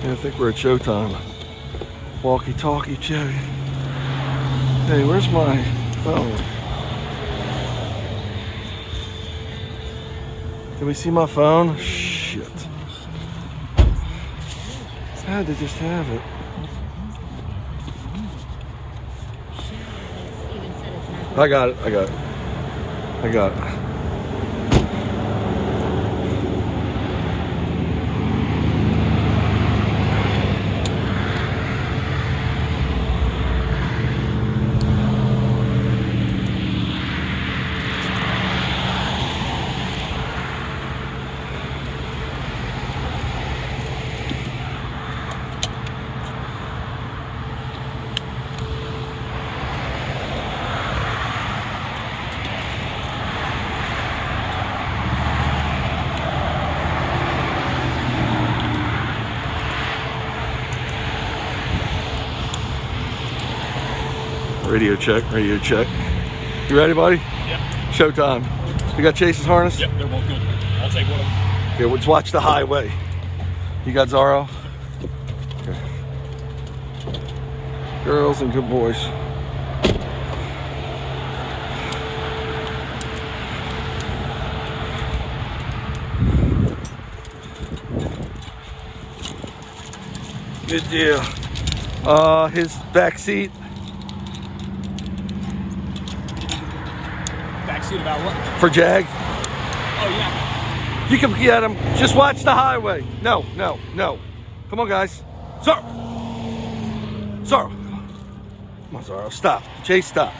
Yeah, I think we're at showtime. Walkie-talkie check. Hey, where's my phone? Can we see my phone? Shit. I had to just have it. I got it. I got it. I got it. Radio check, radio check. You ready, buddy? Yep. Showtime. You got Chase's harness? Yep, they're both good. I'll take one of them. Okay, let's watch the highway. You got Zorro? Okay. Girls and good boys. Good deal. His back seat. Backseat about what? For Jag. Oh, yeah. You can get him. Just watch the highway. No, no, no. Come on, guys. Zorro. Zorro. Come on, Zorro. Stop. Chase, stop.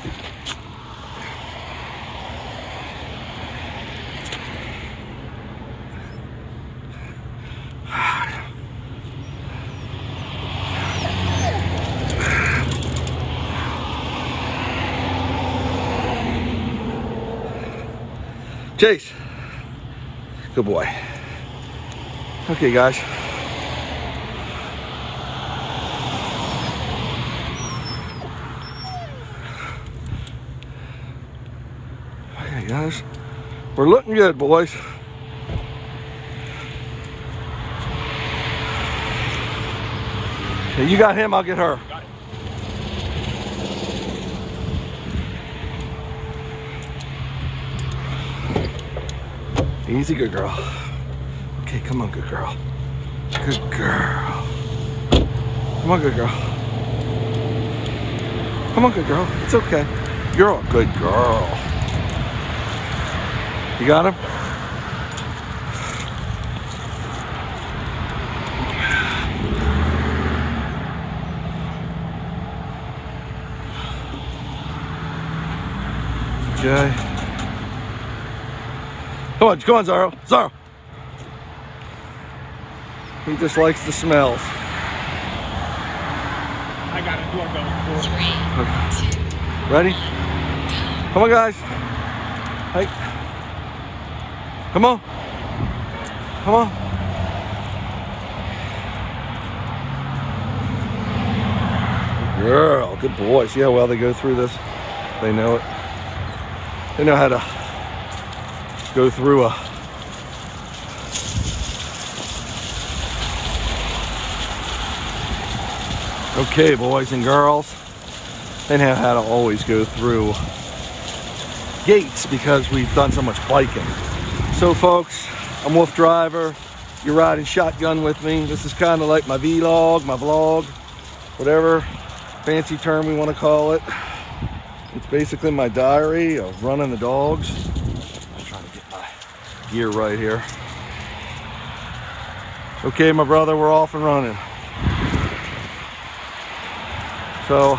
Chase. Good boy. Okay, guys. Okay, guys. We're looking good, boys. Okay, you got him, I'll get her. Got it. Easy, good girl. Okay, come on, good girl. Good girl. Come on, good girl. Come on, good girl. It's okay. You're a good girl. You got him? Okay. Come on, Zorro. Zorro. He just likes the smells. I got it. You want to go? 3, 2, ready? Come on, guys. Hey. Come on. Come on. Girl, good boy. See how well they go through this? They know it. They know how to go through a okay, boys and girls, they know how to always go through gates because we've done so much biking. So folks, I'm WoofDriver. You're riding shotgun with me. This is kind of like my vlog, my vlog, whatever fancy term we want to call it. It's basically my diary of running the dogs. Gear right here. Okay, my brother, we're off and running. So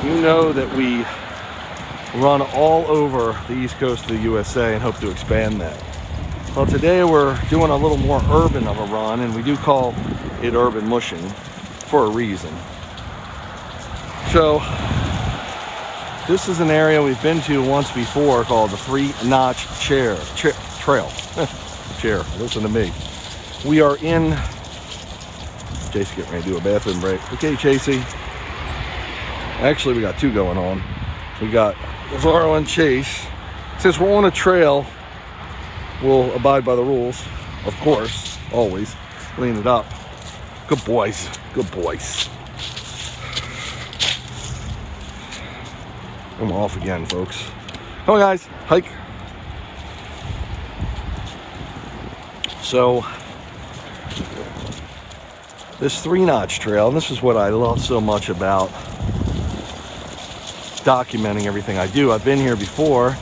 you know that we run all over the east coast of the USA and hope to expand that. Well, today we're doing a little more urban of a run, and we do call it urban mushing for a reason. So this is an area we've been to once before called the Three Notch Trail. Chair, listen to me. We are in, Chase getting ready to do a bathroom break. Okay, Chasey. Actually, we got two going on. We got Zorro and Chase. Since we're on a trail, we'll abide by the rules, of course, always. Clean it up. Good boys. Good boys. And we're off again, folks. Come on, guys. Hike. So, this 3-notch trail, and this is what I love so much about documenting everything I do. I've been here before,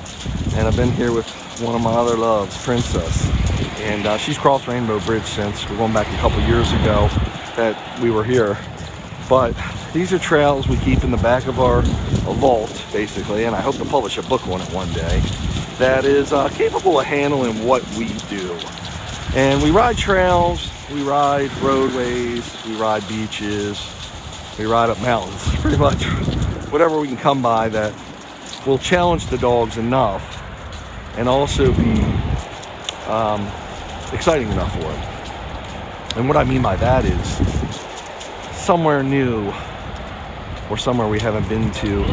and I've been here with one of my other loves, Princess. And she's crossed Rainbow Bridge since. We're going back a couple years ago that we were here. But these are trails we keep in the back of our vault, basically, and I hope to publish a book on it one day, that is capable of handling what we do. And we ride trails, we ride roadways, we ride beaches, we ride up mountains. Pretty much whatever we can come by that will challenge the dogs enough and also be exciting enough for them. And what I mean by that is somewhere new or somewhere we haven't been to.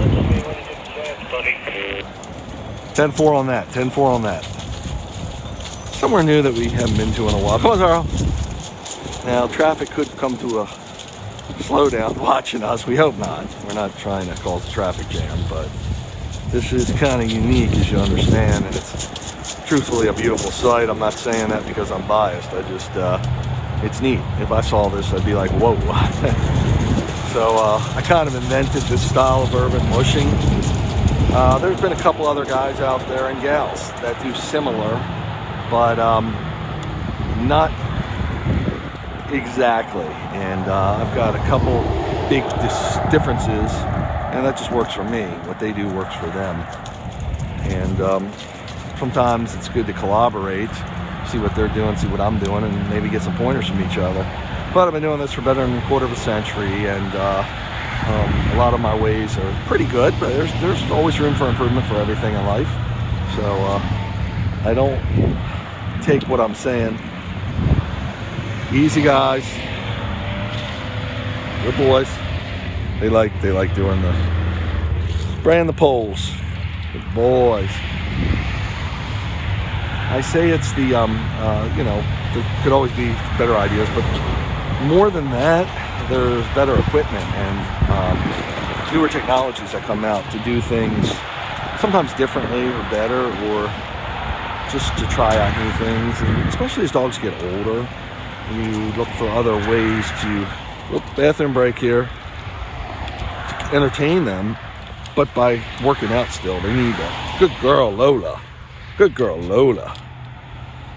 10-4 on that, 10-4 on that. Somewhere new that we haven't been to in a while. Come on, Zaro. Now, traffic could come to a slowdown watching us. We hope not. We're not trying to cause a traffic jam, but this is kind of unique, as you understand, and it's truthfully a beautiful sight. I'm not saying that because I'm biased. I just, it's neat. If I saw this, I'd be like, whoa. So I kind of invented this style of urban mushing. There's been a couple other guys out there and gals that do similar, but not exactly. And I've got a couple big differences, and that just works for me. What they do works for them. And sometimes it's good to collaborate, see what they're doing, see what I'm doing, and maybe get some pointers from each other. But I've been doing this for better than a quarter of a century, and a lot of my ways are pretty good, but there's always room for improvement for everything in life. So I don't take what I'm saying. Easy, guys. Good boys. They like doing the spraying the poles. Good boys. I say it's the you know, there could always be better ideas, but more than that, there's better equipment and newer technologies that come out to do things sometimes differently or better, or just to try out new things. And especially as dogs get older, you look for other ways to, bathroom break here, to entertain them, but by working out still. They need that. Good girl, Lola. Good girl, Lola.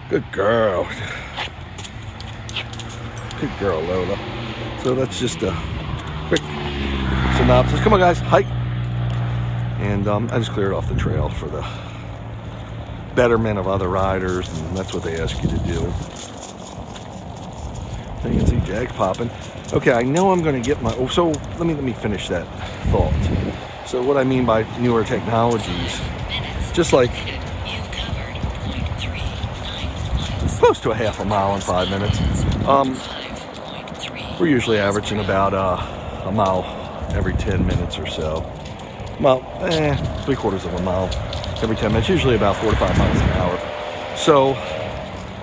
Good girl. Good girl, Lola. So that's just a quick synopsis. Come on, guys, hike. And I just cleared off the trail for the betterment of other riders, and that's what they ask you to do. So you can see Jags popping. Okay, I know I'm going to get my. Oh, so let me finish that thought. So what I mean by newer technologies, just like close to a half a mile in 5 minutes. We're usually averaging about a mile every 10 minutes or so. Well, 3/4 of a mile every 10 minutes, usually about 4 to 5 miles an hour. So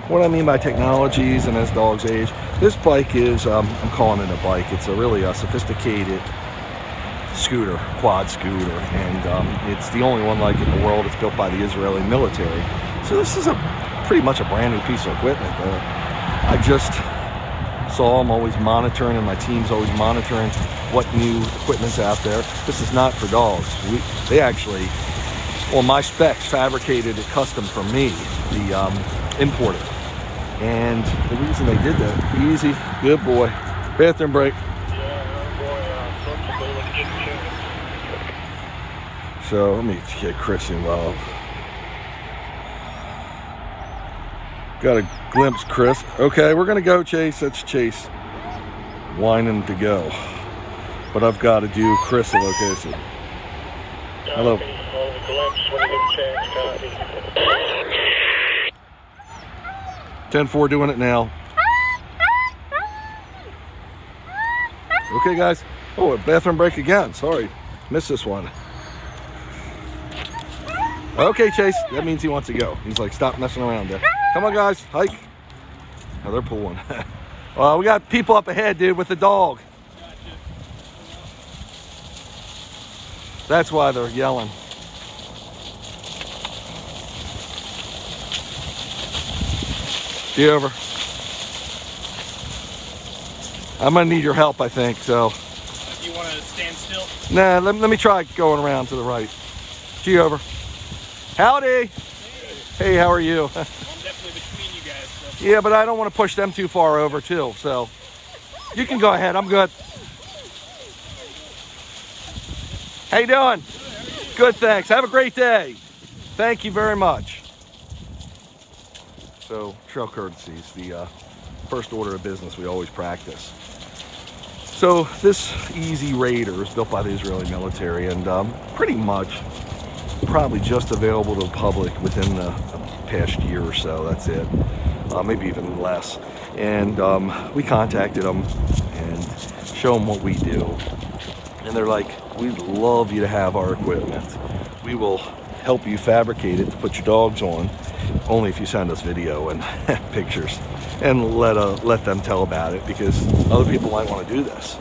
what I mean by technologies, and as dogs age, this bike is, I'm calling it a bike. It's really a sophisticated scooter, quad scooter, and it's the only one like it in the world. It's built by the Israeli military. So this is pretty much a brand new piece of equipment. I just saw I'm always monitoring, and my team's always monitoring what new equipment's out there. This is not for dogs. They actually, on my specs, fabricated it custom for me, the importer. And the reason they did that, easy, good boy, bathroom break. So let me get Chris involved. Got a glimpse, Chris. Okay, we're gonna go, Chase. That's Chase whining to go. But I've got to do Chris a location. Hello. 10-4 doing it now. Okay, guys. Oh, a bathroom break again. Sorry, missed this one. Okay, Chase. That means he wants to go. He's like, stop messing around there. Come on, guys. Hike. Now they're pulling. Well, we got people up ahead, dude, with the dog. That's why they're yelling. Get over. I'm gonna need your help, I think, so. You want to stand still? Nah, let me try going around to the right. G over. Howdy. Hey, how are you? I'm definitely between you guys. So. Yeah, but I don't want to push them too far over too, so. You can go ahead, I'm good. How you doing? Good, thanks. Have a great day. Thank you very much. So, trail courtesies, the first order of business we always practice. So, this Easy Raider is built by the Israeli military and pretty much probably just available to the public within the past year or so. That's it. Maybe even less. And we contacted them and show them what we do. And they're like, we'd love you to have our equipment. We will help you fabricate it to put your dogs on, only if you send us video and pictures, and let them tell about it, because other people might want to do this.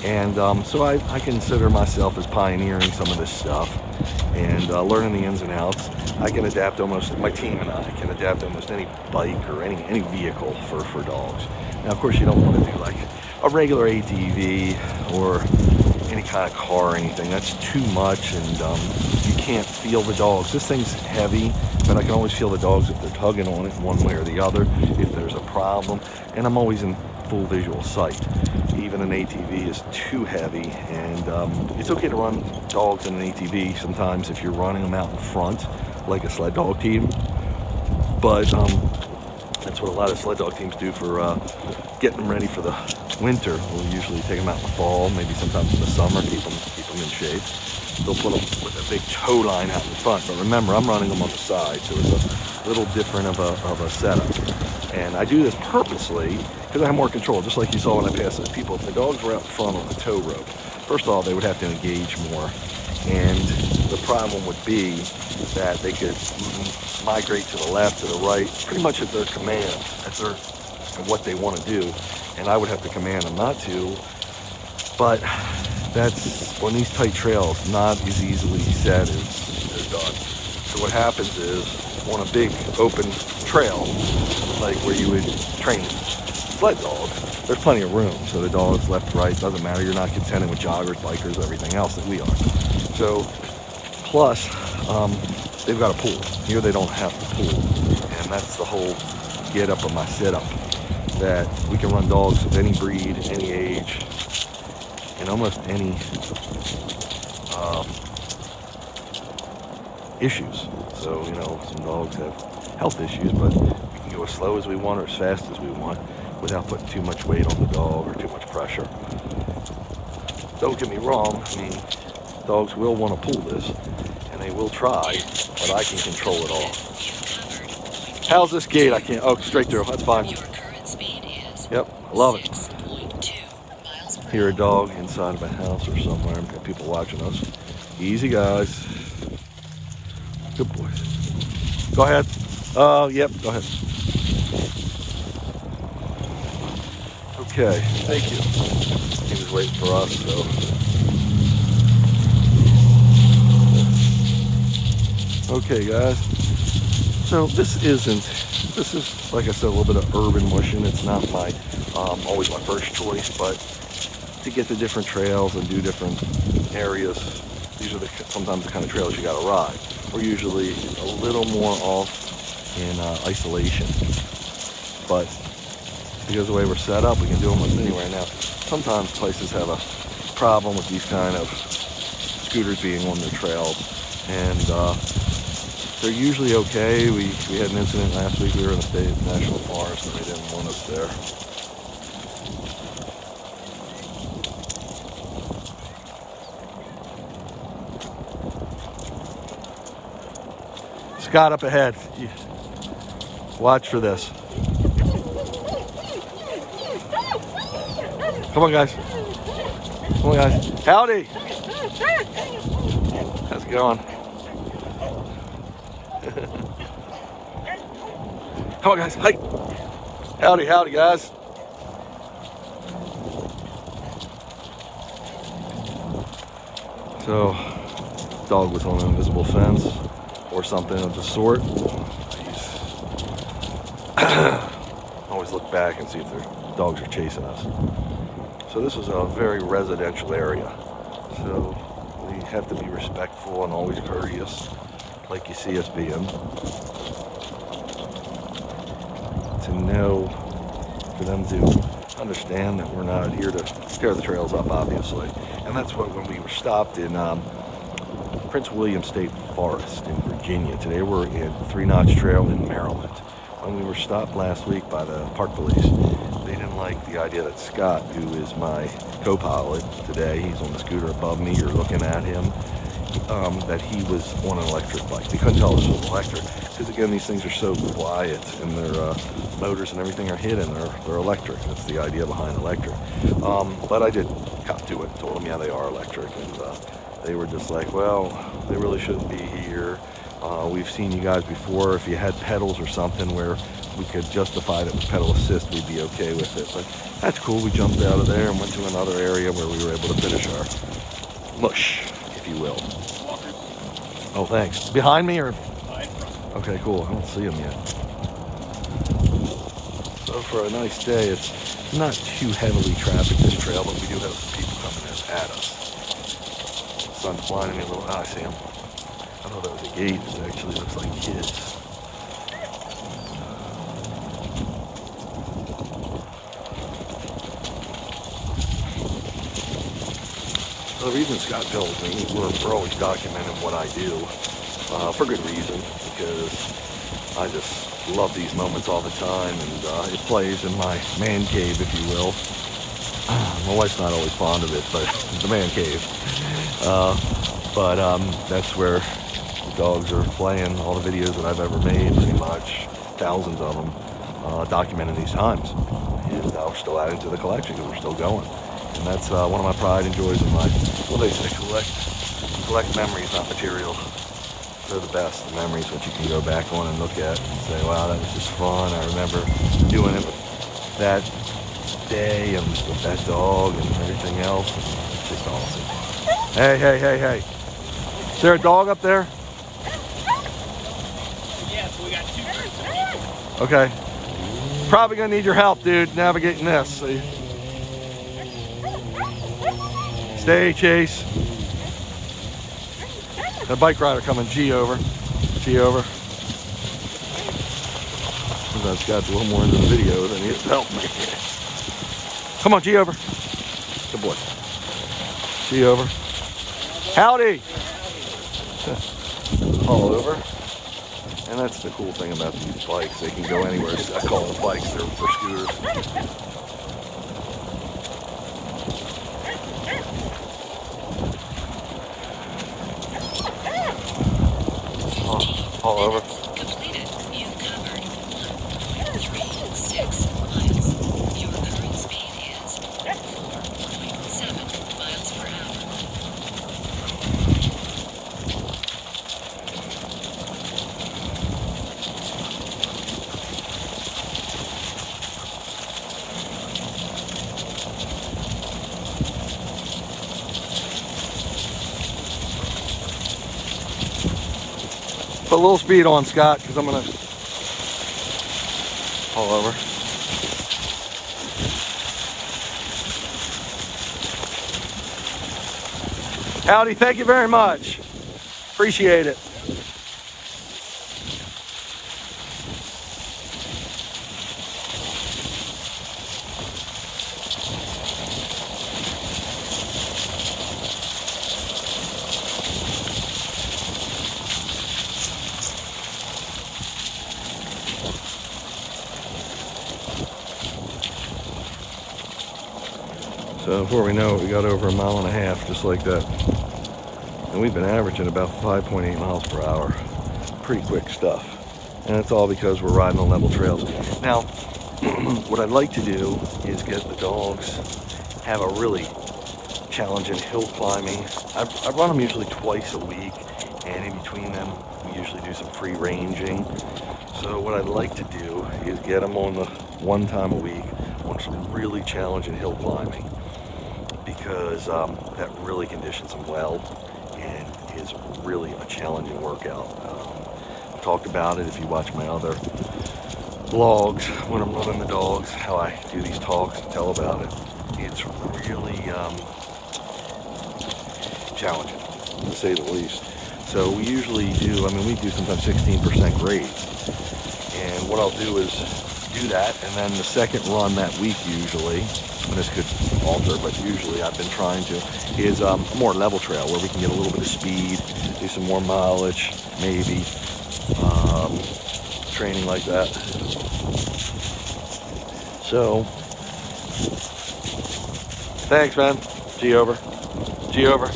And so I consider myself as pioneering some of this stuff and learning the ins and outs. I can adapt almost, my team and I can adapt almost any bike or any vehicle for dogs. Now, of course, you don't want to do like a regular ATV or any kind of car or anything. That's too much, and you can't feel the dogs. This thing's heavy, but I can always feel the dogs if they're tugging on it one way or the other, if there's a problem, and I'm always in full visual sight. Even an ATV is too heavy, and it's okay to run dogs in an ATV sometimes if you're running them out in front, like a sled dog team, but that's what a lot of sled dog teams do for getting them ready for the winter. We'll usually take them out in the fall, maybe sometimes in the summer, keep them in shape. They'll put them with a big tow line out in front, but remember, I'm running them on the side, so it's a little different of a setup. And I do this purposely because I have more control, just like you saw when I passed the people. If the dogs were out front on the tow rope, first of all, they would have to engage more, and the problem would be that they could migrate to the left, to the right, pretty much at their command, at what they want to do, and I would have to command them not to. But that's, on these tight trails, not as easily said as done. So what happens is, on a big open trail, like where you would train sled dogs, there's plenty of room. So the dogs left, right, doesn't matter. You're not contending with joggers, bikers, everything else that we are. So, plus, they've got a pool. Here they don't have to pool. And that's the whole get up of my sit-up, that we can run dogs of any breed, any age, and almost any issues. So, you know, some dogs have health issues, but we can go as slow as we want or as fast as we want without putting too much weight on the dog or too much pressure. Don't get me wrong, I mean, dogs will want to pull this, and they will try, but I can control it all. How's this gate? I can't, oh, straight through, that's fine. Yep, love it. Hear a dog inside of a house or somewhere, and got people watching us. Easy, guys. Good boys. Go ahead. Yep, go ahead. Okay, thank you. He was waiting for us, so. Okay, guys. So this is, like I said, a little bit of urban mushing. It's not my, always my first choice, but to get to different trails and do different areas, these are sometimes the kind of trails you gotta ride. We're usually a little more off in isolation, but because of the way we're set up, we can do almost anywhere. Now, sometimes places have a problem with these kind of scooters being on the trails, and they're usually okay. We had an incident last week. We were in the state national forest, and they didn't want us there. Scott up ahead. Watch for this. Come on, guys. Come on, guys. Howdy. How's it going? Come on, guys. Hey. Howdy, howdy, guys. So, dog was on an invisible fence or something of the sort. Always look back and see if their dogs are chasing us. So this is a very residential area. So we have to be respectful and always courteous, like you see us being. To know, for them to understand that we're not here to tear the trails up, obviously. And that's what, when we were stopped in Prince William State Forest in Virginia. Today we're in Three Notch Trail in Maryland. When we were stopped last week by the park police, they didn't like the idea that Scott, who is my co-pilot today, he's on the scooter above me, you're looking at him, that he was on an electric bike. They couldn't tell us it was electric, because again, these things are so quiet, and their motors and everything are hidden, they're electric. That's the idea behind electric. But I did cop to it, told them, yeah, they are electric, and they were just like, well, they really shouldn't be here. We've seen you guys before. If you had pedals or something where we could justify that with pedal assist, we'd be okay with it. But that's cool. We jumped out of there and went to another area where we were able to finish our mush, if you will. Oh, thanks. Behind me or? Okay, cool. I don't see them yet. So for a nice day, it's not too heavily trafficked, this trail, but we do have some people coming at us. Sun's blinding me a little. I see them. I thought that was a gate. It actually looks like kids. The reason Scott tells me we're always documenting what I do for good reason, because I just love these moments all the time, and it plays in my man cave, if you will. My wife's not always fond of it, but the man cave. That's where dogs are playing. All the videos that I've ever made, pretty much thousands of them, documenting these times, and we're still adding to the collection because we're still going. And that's one of my pride and joys in life. What they say, collect memories, not material. They're the best. The memories, what you can go back on and look at and say, wow, that was just fun. I remember doing it with that day and with that dog and everything else. It's just awesome. Hey, hey, hey, hey. Is there a dog up there? Yeah, so we got 2 groups of people. Okay. Probably gonna need your help, dude, navigating this. See? Stay, Chase. Got a bike rider coming. G over. G over. Sometimes Scott's a little more into the video than he is to help me. Come on, G over. Good boy. G over. Howdy. All over. And that's the cool thing about these bikes. They can go anywhere. I call them bikes. They're scooters. All over. Completed. You covered 1.36 miles. Your current speed is 4.7 miles per hour. Put a little speed on, Scott, because I'm gonna pull over. Howdy, thank you very much. Appreciate it. So before we know it, we got over 1.5 miles just like that. And we've been averaging about 5.8 miles per hour. Pretty quick stuff. And it's all because we're riding on level trails. Now, what I'd like to do is get the dogs, have a really challenging hill climbing. I run them usually twice a week, and in between them, we usually do some free ranging. So what I'd like to do is get them on the 1 time a week on some really challenging hill climbing, because that really conditions them well. is really a challenging workout. I've talked about it if you watch my other vlogs when I'm running the dogs, how I do these talks and tell about it. It's really challenging, to say the least. So we usually do, we do sometimes 16% grades. And what I'll do is do that, and then the second run that week usually, and this could alter, but usually I've been trying to, is a more level trail where we can get a little bit of speed, do some more mileage, maybe, training like that. So, thanks, man. G over. G over.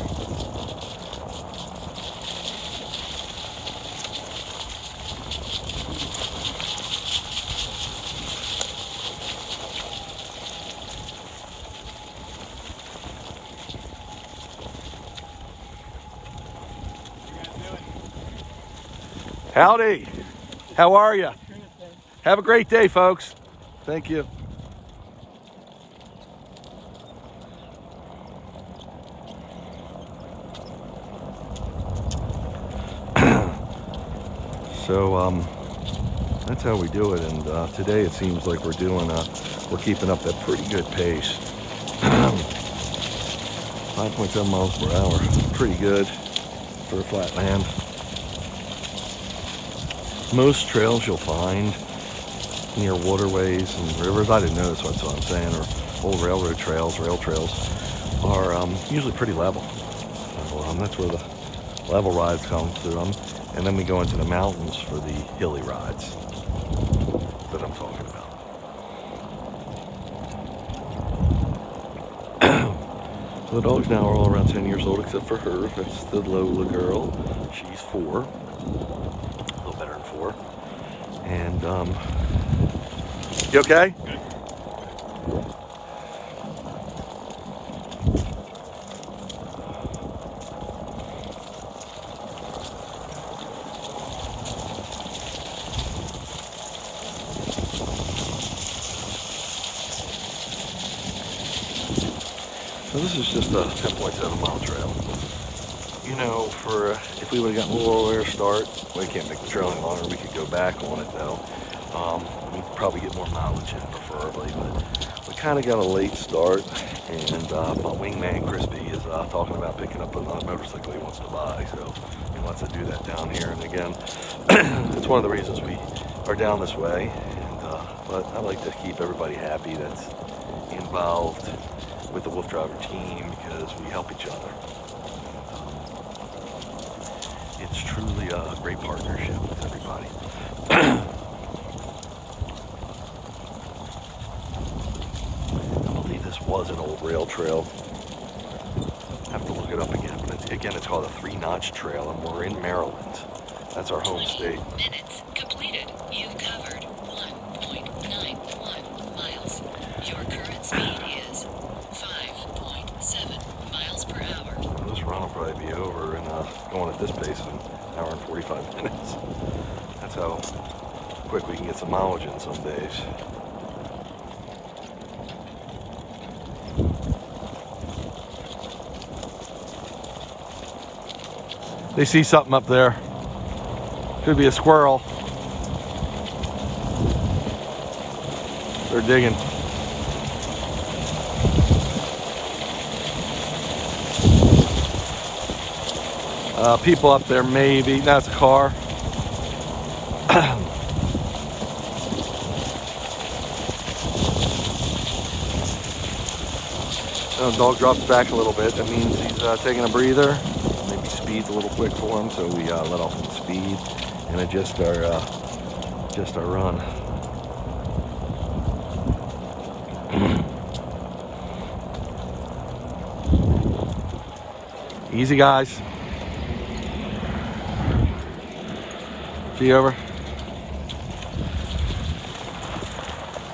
Howdy. How are you? Have a great day, folks. Thank you. So that's how we do it, and today it seems like we're keeping up that pretty good pace. 5.7 miles per hour, pretty good for a flat land. Most trails you'll find near waterways and rivers, I didn't know this, that's what I'm saying, or old railroad trails, rail trails, are usually pretty level. So that's where the level rides come through them. And then we go into the mountains for the hilly rides that I'm talking about. So the dogs now are all around 10 years old except for her. That's the Lola girl. She's 4. A little better than 4. And, you okay? Good. So this is just a 10.7 mile trail. You know, if we would have gotten a little earlier start, we can't make the trail any longer. We could go back on it though. We'd probably get more mileage in preferably, but we kind of got a late start. And my wingman Crispy is talking about picking up another motorcycle he wants to buy. So he wants to do that down here. And again, it's one of the reasons we are down this way. And, but I like to keep everybody happy that's involved with the WoofDriver team because we help each other. It's truly a great partnership with everybody. I believe this was an old rail trail. I have to look it up again. But again, it's called a 3-notch trail, and we're in Maryland. That's our home state. Minutes completed. You've covered 1.91 miles. Your current speed is 5.7 miles per hour. This run will probably be over and going at this pace in an hour and 45 minutes. That's how quick we can get some mileage in some days. They see something up there. Could be a squirrel. They're digging. People up there maybe. That's a car. The dog drops back a little bit. That means he's taking a breather. Maybe speed's a little quick for him, so we let off the speed and adjust our run. Easy, guys. See over.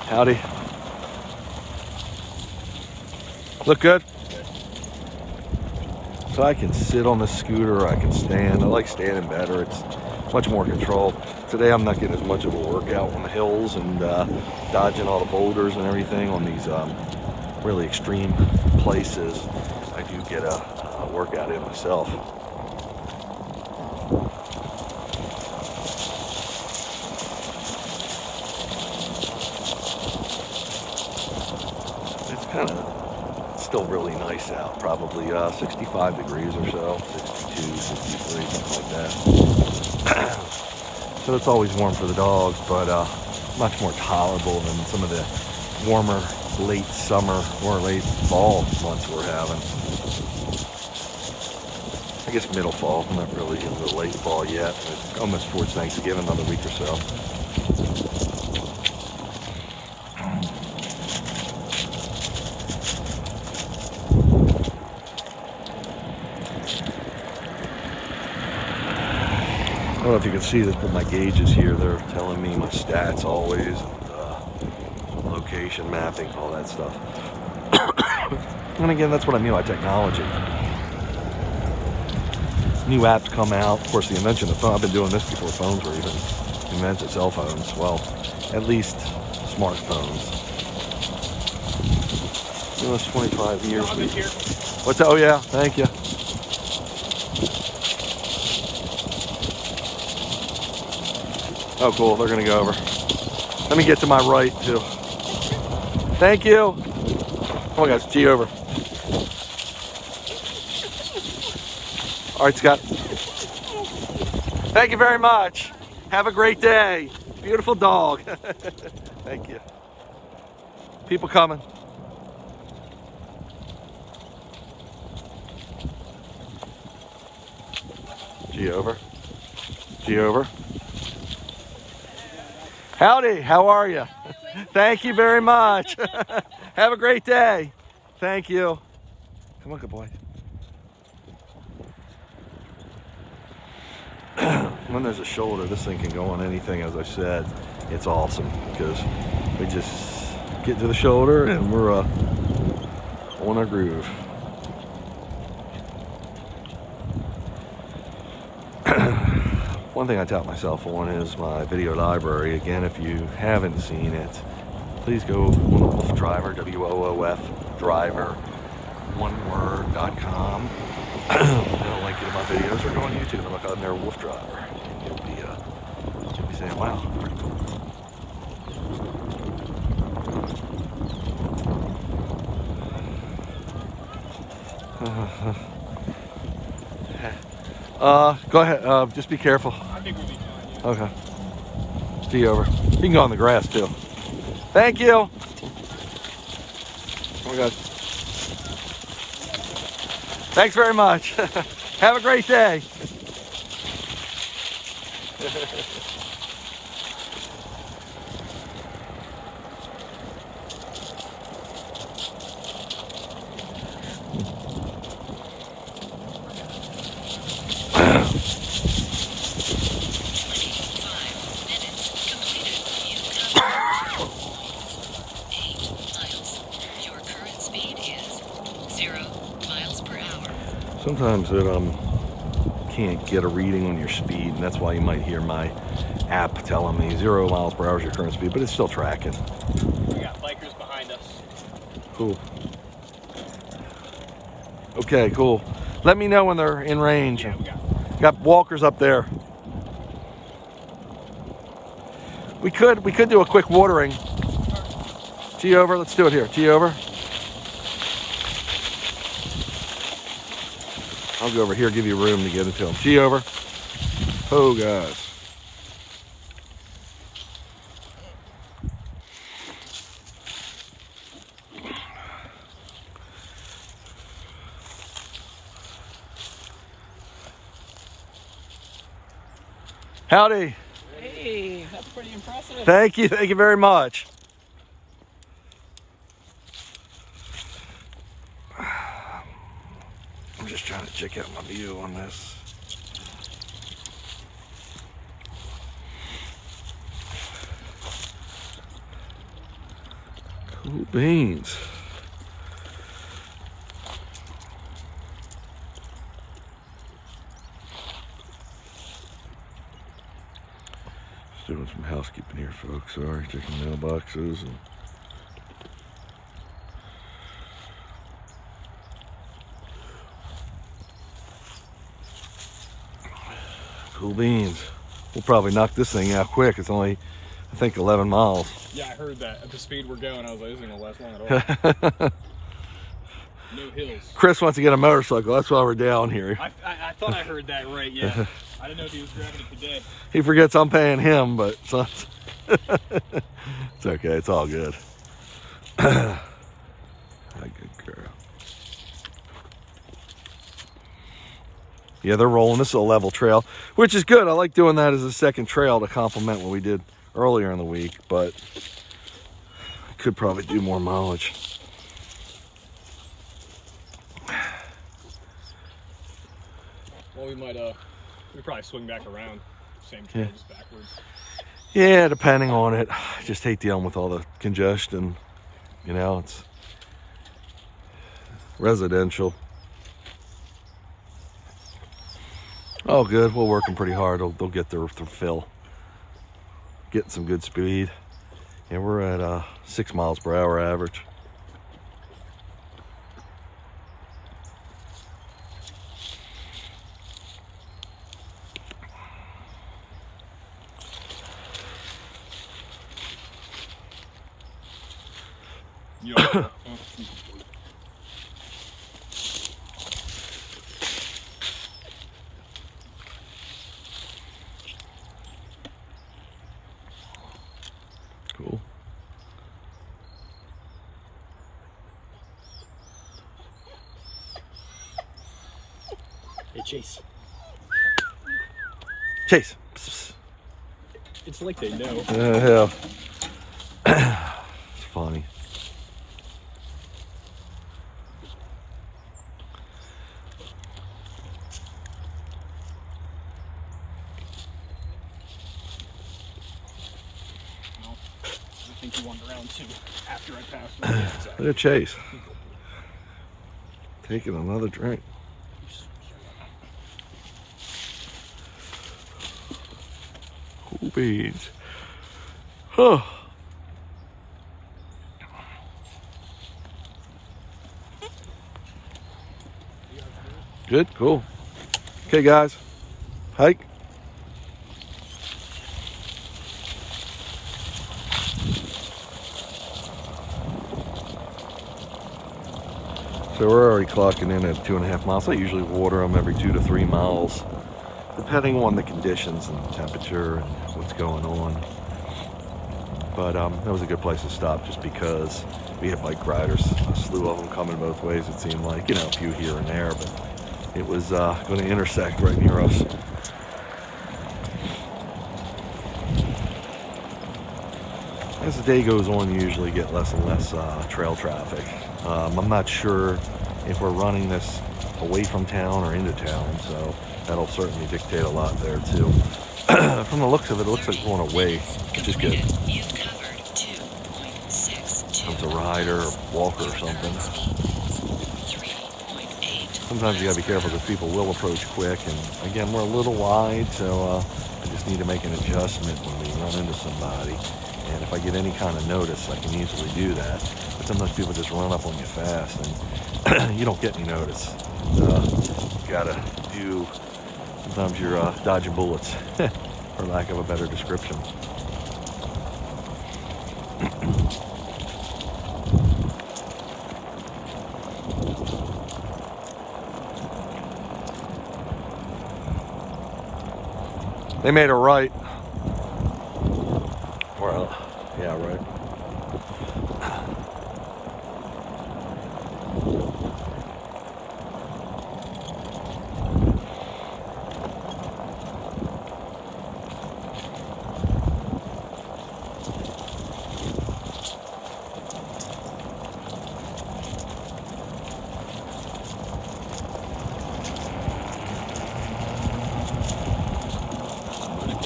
Howdy. Look good? So I can sit on the scooter, or I can stand. I like standing better. It's much more control. Today I'm not getting as much of a workout on the hills and dodging all the boulders and everything on these really extreme places. I do get a workout in myself. kind of still really nice out. Probably 65 degrees or so, 62, 63, something like that. So it's always warm for the dogs, but much more tolerable than some of the warmer late summer or late fall months we're having. I guess middle fall, not really into the late fall yet. It's almost towards Thanksgiving, another week or so. I don't know if you can see this, but my gauges here, they're telling me my stats always, and, location mapping, all that stuff. And again, that's what I mean by technology. New apps come out. Of course, the invention of phone. I've been doing this before phones were even invented, cell phones. Well, at least smartphones. You know, it's 25 years. What's that? Oh, yeah. Thank you. Oh, cool. They're going to go over. Let me get to my right, too. Thank you. Oh, my gosh. G over. All right, Scott. Thank you very much. Have a great day. Beautiful dog. Thank you. People coming. G over. G over. Howdy, how are you? Thank you very much. Have a great day. Thank you. Come on, good boy. When there's a shoulder, this thing can go on anything. As I said, it's awesome because we just get to the shoulder and we're on our groove. One thing I tout myself on is my video library. Again, if you haven't seen it, please go on WoofDriver, WOOF-driver, oneword.com. That'll link you to my videos, or go on YouTube and look on there, WoofDriver. You'll be saying, wow, pretty cool. Go ahead. Just be careful. I think we'll be fine. Okay. G over. You can go on the grass too. Thank you. Oh my God. Thanks very much. Have a great day. Sometimes it can't get a reading on your speed, and that's why you might hear my app telling me 0 miles per hour is your current speed, but it's still tracking. We got bikers behind us. Cool. Okay, cool. Let me know when they're in range. Yeah, we got walkers up there. We could do a quick watering. G over. Let's do it here. G over. I'll go over here, give you room to get into them. G over. Oh, guys. Howdy. Hey, that's pretty impressive. Thank you very much. I'm just trying to check out my view on this. Cool beans. Just doing some housekeeping here, folks. Sorry, checking mailboxes and cool beans. We'll probably knock this thing out quick. It's only I think 11 miles. Yeah, I heard that. At the speed we're going, I was like, this isn't gonna last long at all. No hills. Chris wants to get a motorcycle. That's why we're down here. I thought I heard that right, yeah. I didn't know if he was grabbing it today. He forgets I'm paying him, but it's okay. It's all good. A good girl. Yeah, they're rolling. This is a level trail, which is good. I like doing that as a second trail to complement what we did earlier in the week, but I could probably do more mileage. Well, we probably swing back around. Same trail, just backwards. Yeah, depending on it. I just hate dealing with all the congestion. You know, it's residential. Oh, good. We're working pretty hard. They'll get their fill. Getting some good speed. Yeah, we're at 6 miles per hour average. Yeah. Cool. Hey, Chase. Chase. It's like they know. Yeah. It's funny. I think he wanted around too after I passed him. Yeah, exactly. Look at Chase. Taking another drink. Cool beans. Huh. Good, cool. Okay, guys. Hike. So we're already clocking in at 2.5 miles. I usually water them every 2 to 3 miles, depending on the conditions and the temperature and what's going on. But that was a good place to stop just because we had bike riders, a slew of them coming both ways. It seemed like, you know, a few here and there, but it was going to intersect right near us. As the day goes on, you usually get less and less trail traffic. I'm not sure if we're running this away from town or into town, so that'll certainly dictate a lot there too. From the looks of it, it looks like going away, which is good. You've covered 2.62. Comes a rider or walker or something. 3.8. Sometimes you gotta be careful because people will approach quick, and again, we're a little wide, so I just need to make an adjustment when we run into somebody. And if I get any kind of notice, I can easily do that. But sometimes people just run up on you fast, and you don't get any notice. You gotta do. Sometimes you're dodging bullets, for lack of a better description. They made a right. Well, yeah, right.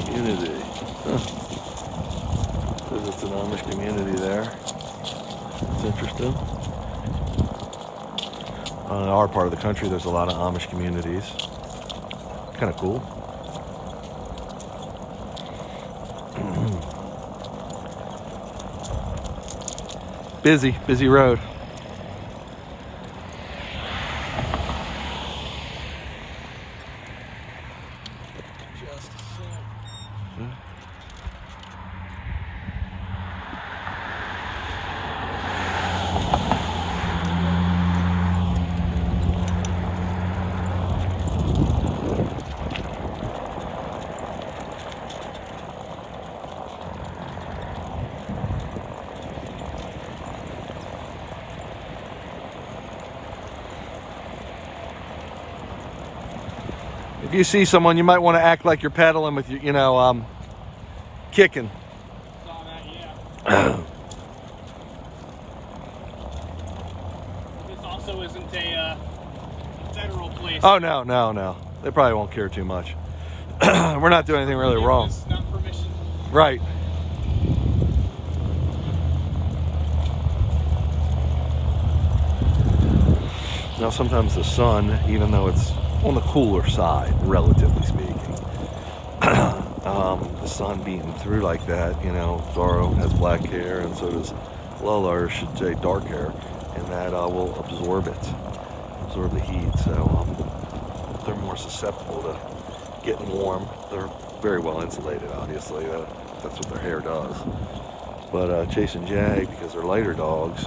Community. Huh. Says it's an Amish community there. It's interesting. In our part of the country, there's a lot of Amish communities. Kind of cool. Busy road. If you see someone, you might want to act like you're pedaling with you know, kicking. Saw that, yeah. This also isn't a federal place. Oh, no, no, no. They probably won't care too much. We're not doing anything really wrong. It's not permission. Right. Now, sometimes the sun, even though it's on the cooler side, relatively speaking, the sun beating through like that, you know, Zorro has black hair, and so does Lola, or I should say dark hair, and that will absorb the heat. So they're more susceptible to getting warm. They're very well insulated, obviously. That's what their hair does. But Chase and Jag, because they're lighter dogs,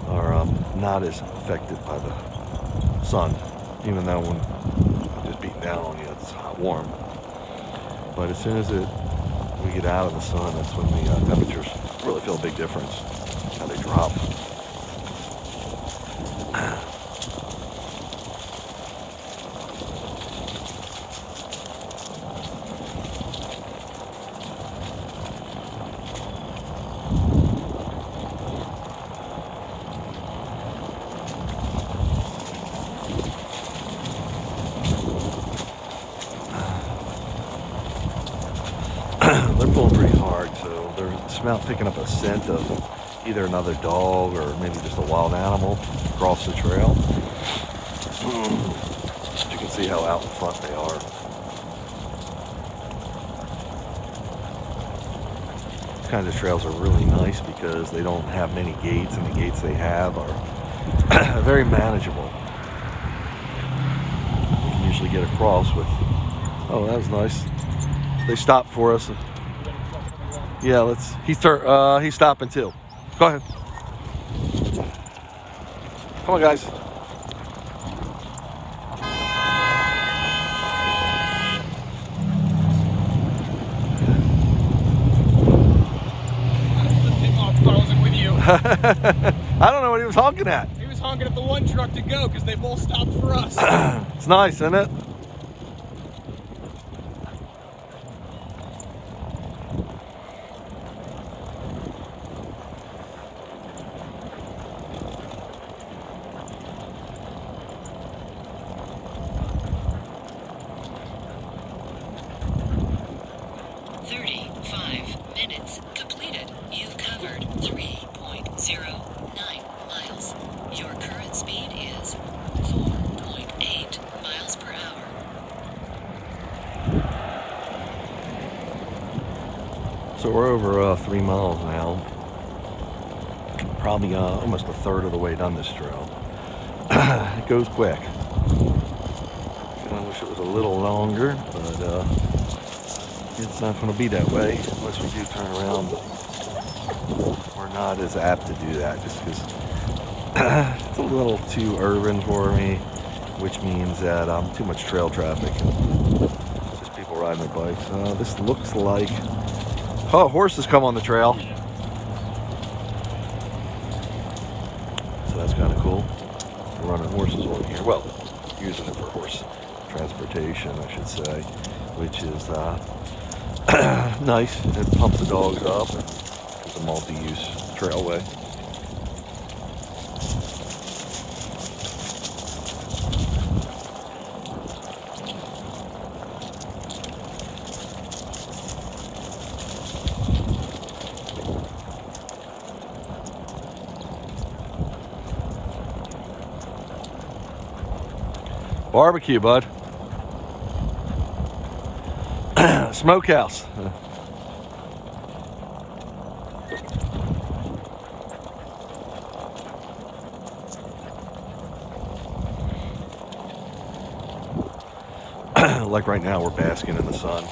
are not as affected by the sun, even though when it's just beating down on you, it's hot warm. But as soon as we get out of the sun, that's when the temperatures really feel a big difference, how they drop. They're pulling pretty hard, so they're picking up a scent of either another dog or maybe just a wild animal across the trail. You can see how out in front they are. These kinds of trails are really nice because they don't have many gates, and the gates they have are very manageable. You can usually get across with, oh, that was nice. They stopped for us. Yeah, he's stopping too. Go ahead. Come on, guys. I wasn't with you. I don't know what he was honking at. He was honking at the one truck to go because they both stopped for us. It's nice, isn't it? Completed. You've covered 3.09 miles. Your current speed is 4.8 miles per hour. So we're over 3 miles now. Probably almost a third of the way down this trail. It goes quick. I wish it was a little longer, but it's not going to be that way unless we do turn around. We're not as apt to do that just because it's a little too urban for me, which means that too much trail traffic and just people riding their bikes. This looks like, oh, horses come on the trail. So that's kind of cool. We're running horses on here. Well, using it for horse transportation, I should say, which is nice. It pumps the dogs up and it's a multi-use trailway. Barbecue, bud. Smokehouse. Like right now, we're basking in the sun.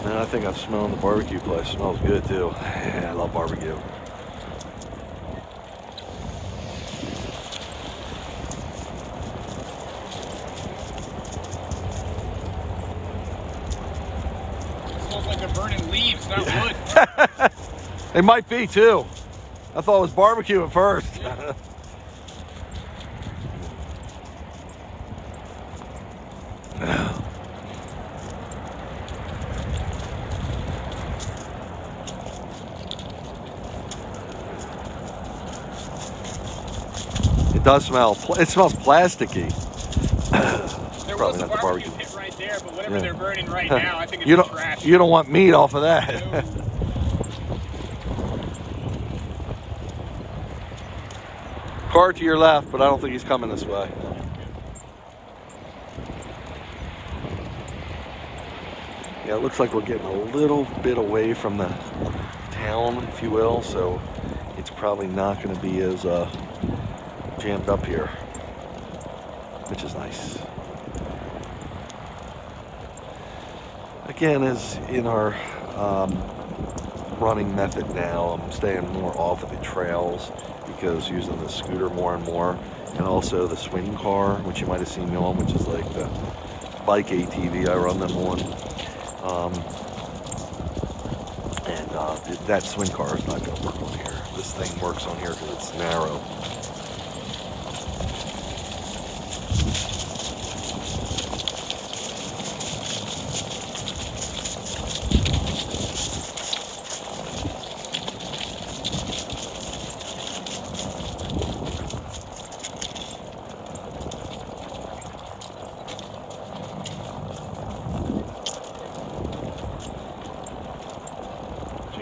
Man, I think I'm smelling the barbecue place. It smells good too. Yeah, I love barbecue. Burning leaves, not wood. It might be too. I thought it was barbecue at first. Yeah. It does smell. It smells plasticky. There Probably was a not the barbecue barbecue. pit right there, but whatever Yeah. they're burning right now, I think it's You just don't. trash. You don't want meat off of that. No. Car to your left, but I don't think he's coming this way. Yeah, it looks like we're getting a little bit away from the town, if you will, so it's probably not going to be as jammed up here, which is nice. Again, as in our running method now, I'm staying more off of the trails because using the scooter more and more, and also the swing car, which you might have seen me on, which is like the bike ATV I run them on. That swing car is not going to work on here. This thing works on here because it's narrow.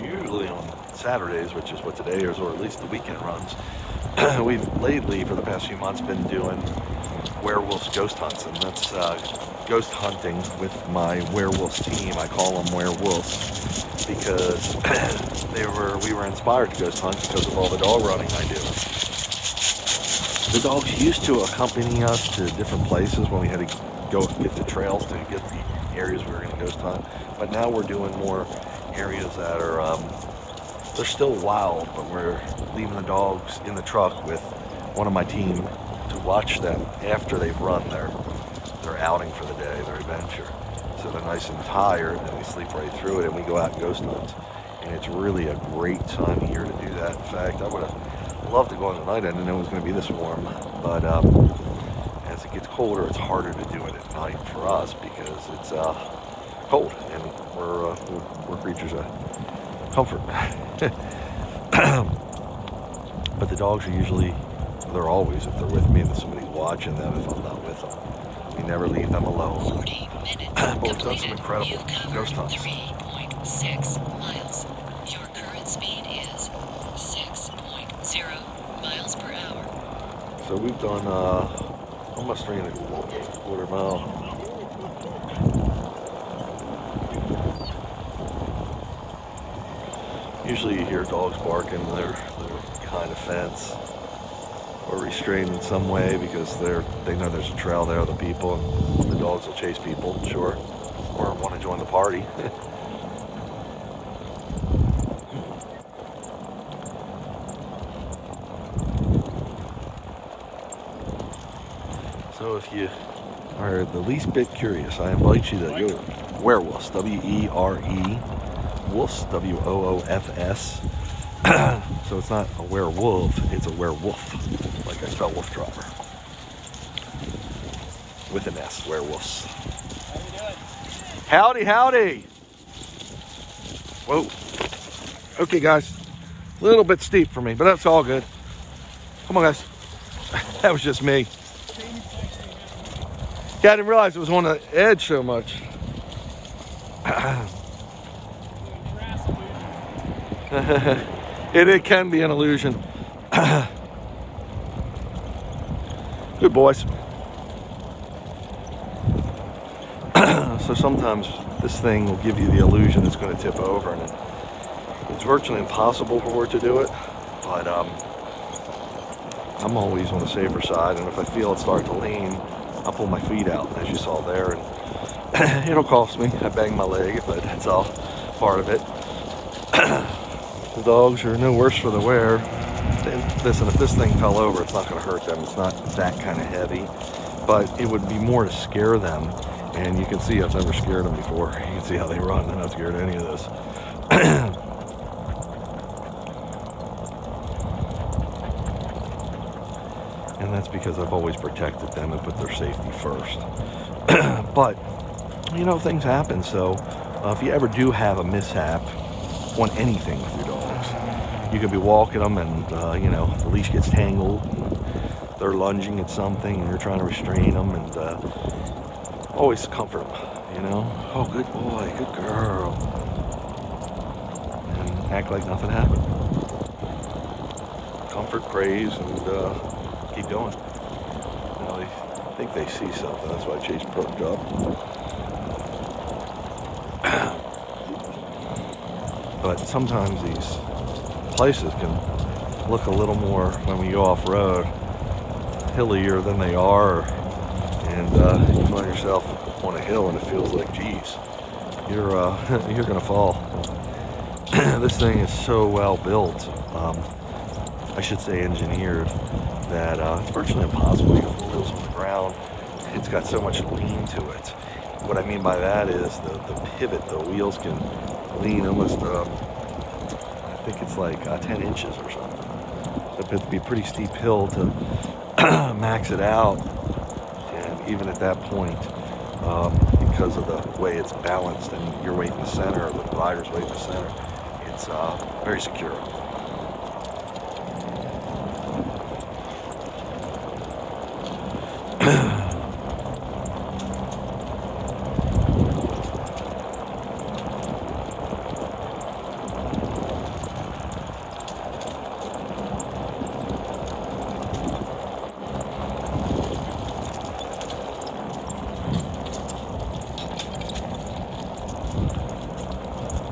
Usually on Saturdays, which is what today is, or at least the weekend runs, we've lately, for the past few months, been doing werewolves ghost hunts, and that's ghost hunting with my werewolves team. I call them werewolves because we were inspired to ghost hunt because of all the dog running I do. The dogs used to accompany us to different places when we had to go get the trails to get the areas we were going to ghost hunt, but now we're doing more areas that are they're still wild, but we're leaving the dogs in the truck with one of my team to watch them after they've run their outing for the day, their adventure. So they're nice and tired, and they sleep right through it, and we go out and ghost hunt. And it's really a great time of year to do that. In fact, I would have loved to go on the night. I didn't know it was going to be this warm, but as it gets colder, it's harder to do it at night for us because it's cold, and we're creatures of comfort. But the dogs are usually, they're always, if they're with me, and somebody's watching them if I'm not with them. We never leave them alone. 40 minutes But we've done some completed. incredible You covered ghost hunts. 3.6 miles. Your current speed is 6.0 miles per hour. So we've done almost 3.25 miles. Usually you hear dogs barking, they're behind a fence or restrained in some way because they know there's a trail there, the people, and the dogs will chase people, sure, or want to join the party. So if you are the least bit curious, I invite you to go werewolves, W-E-R-E, wolves, W-O-O-F-S. So it's not a werewolf, it's a werewolf, like I spell WoofDriver. With an S, werewolves. Howdy, howdy. Whoa. Okay, guys. A little bit steep for me, but that's all good. Come on, guys. That was just me. Yeah, I didn't realize it was on the edge so much. It can be an illusion. Good boys. So sometimes this thing will give you the illusion it's going to tip over, and it's virtually impossible for it to do it. But I'm always on the safer side, and if I feel it starting to lean, I'll pull my feet out, as you saw there, and it'll cost me. I banged my leg, but that's all part of it. The dogs are no worse for the wear. Listen, if this thing fell over, it's not going to hurt them. It's not that kind of heavy, but it would be more to scare them. And you can see I've never scared them before. You can see how they run. I'm not scared of any of this. And that's because I've always protected them and put their safety first. But, you know, things happen. So if you ever do have a mishap on anything with your dogs, you could be walking them and, you know, the leash gets tangled. they're lunging at something and you're trying to restrain them, and always comfort them, you know. Oh, good boy, good girl. And act like nothing happened. Comfort, praise, and keep going. You know, I think they see something. That's why Chase perked up. But sometimes these places can look a little more, when we go off-road, hillier than they are, and you find yourself on a hill and it feels like, geez, you're you're gonna fall. This thing is so well built, I should say engineered, that it's virtually impossible to get four wheels on the ground. It's got so much lean to it. What I mean by that is the pivot, the wheels can lean almost, I think it's like 10 inches or something. It'd be a pretty steep hill to max it out, and even at that point, because of the way it's balanced and your weight in the center, or the rider's weight in the center, it's very secure.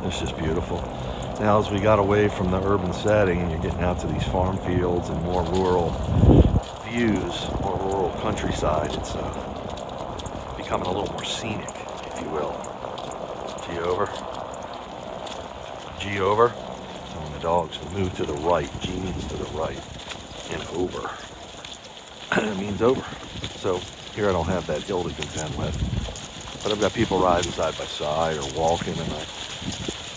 It's just beautiful. Now, as we got away from the urban setting and you're getting out to these farm fields and more rural views, more rural countryside, it's becoming a little more scenic, if you will. G over. G over. So when the dogs move to the right, G means to the right, and over. It means over. So here I don't have that hill to contend with, but I've got people riding side by side or walking, and I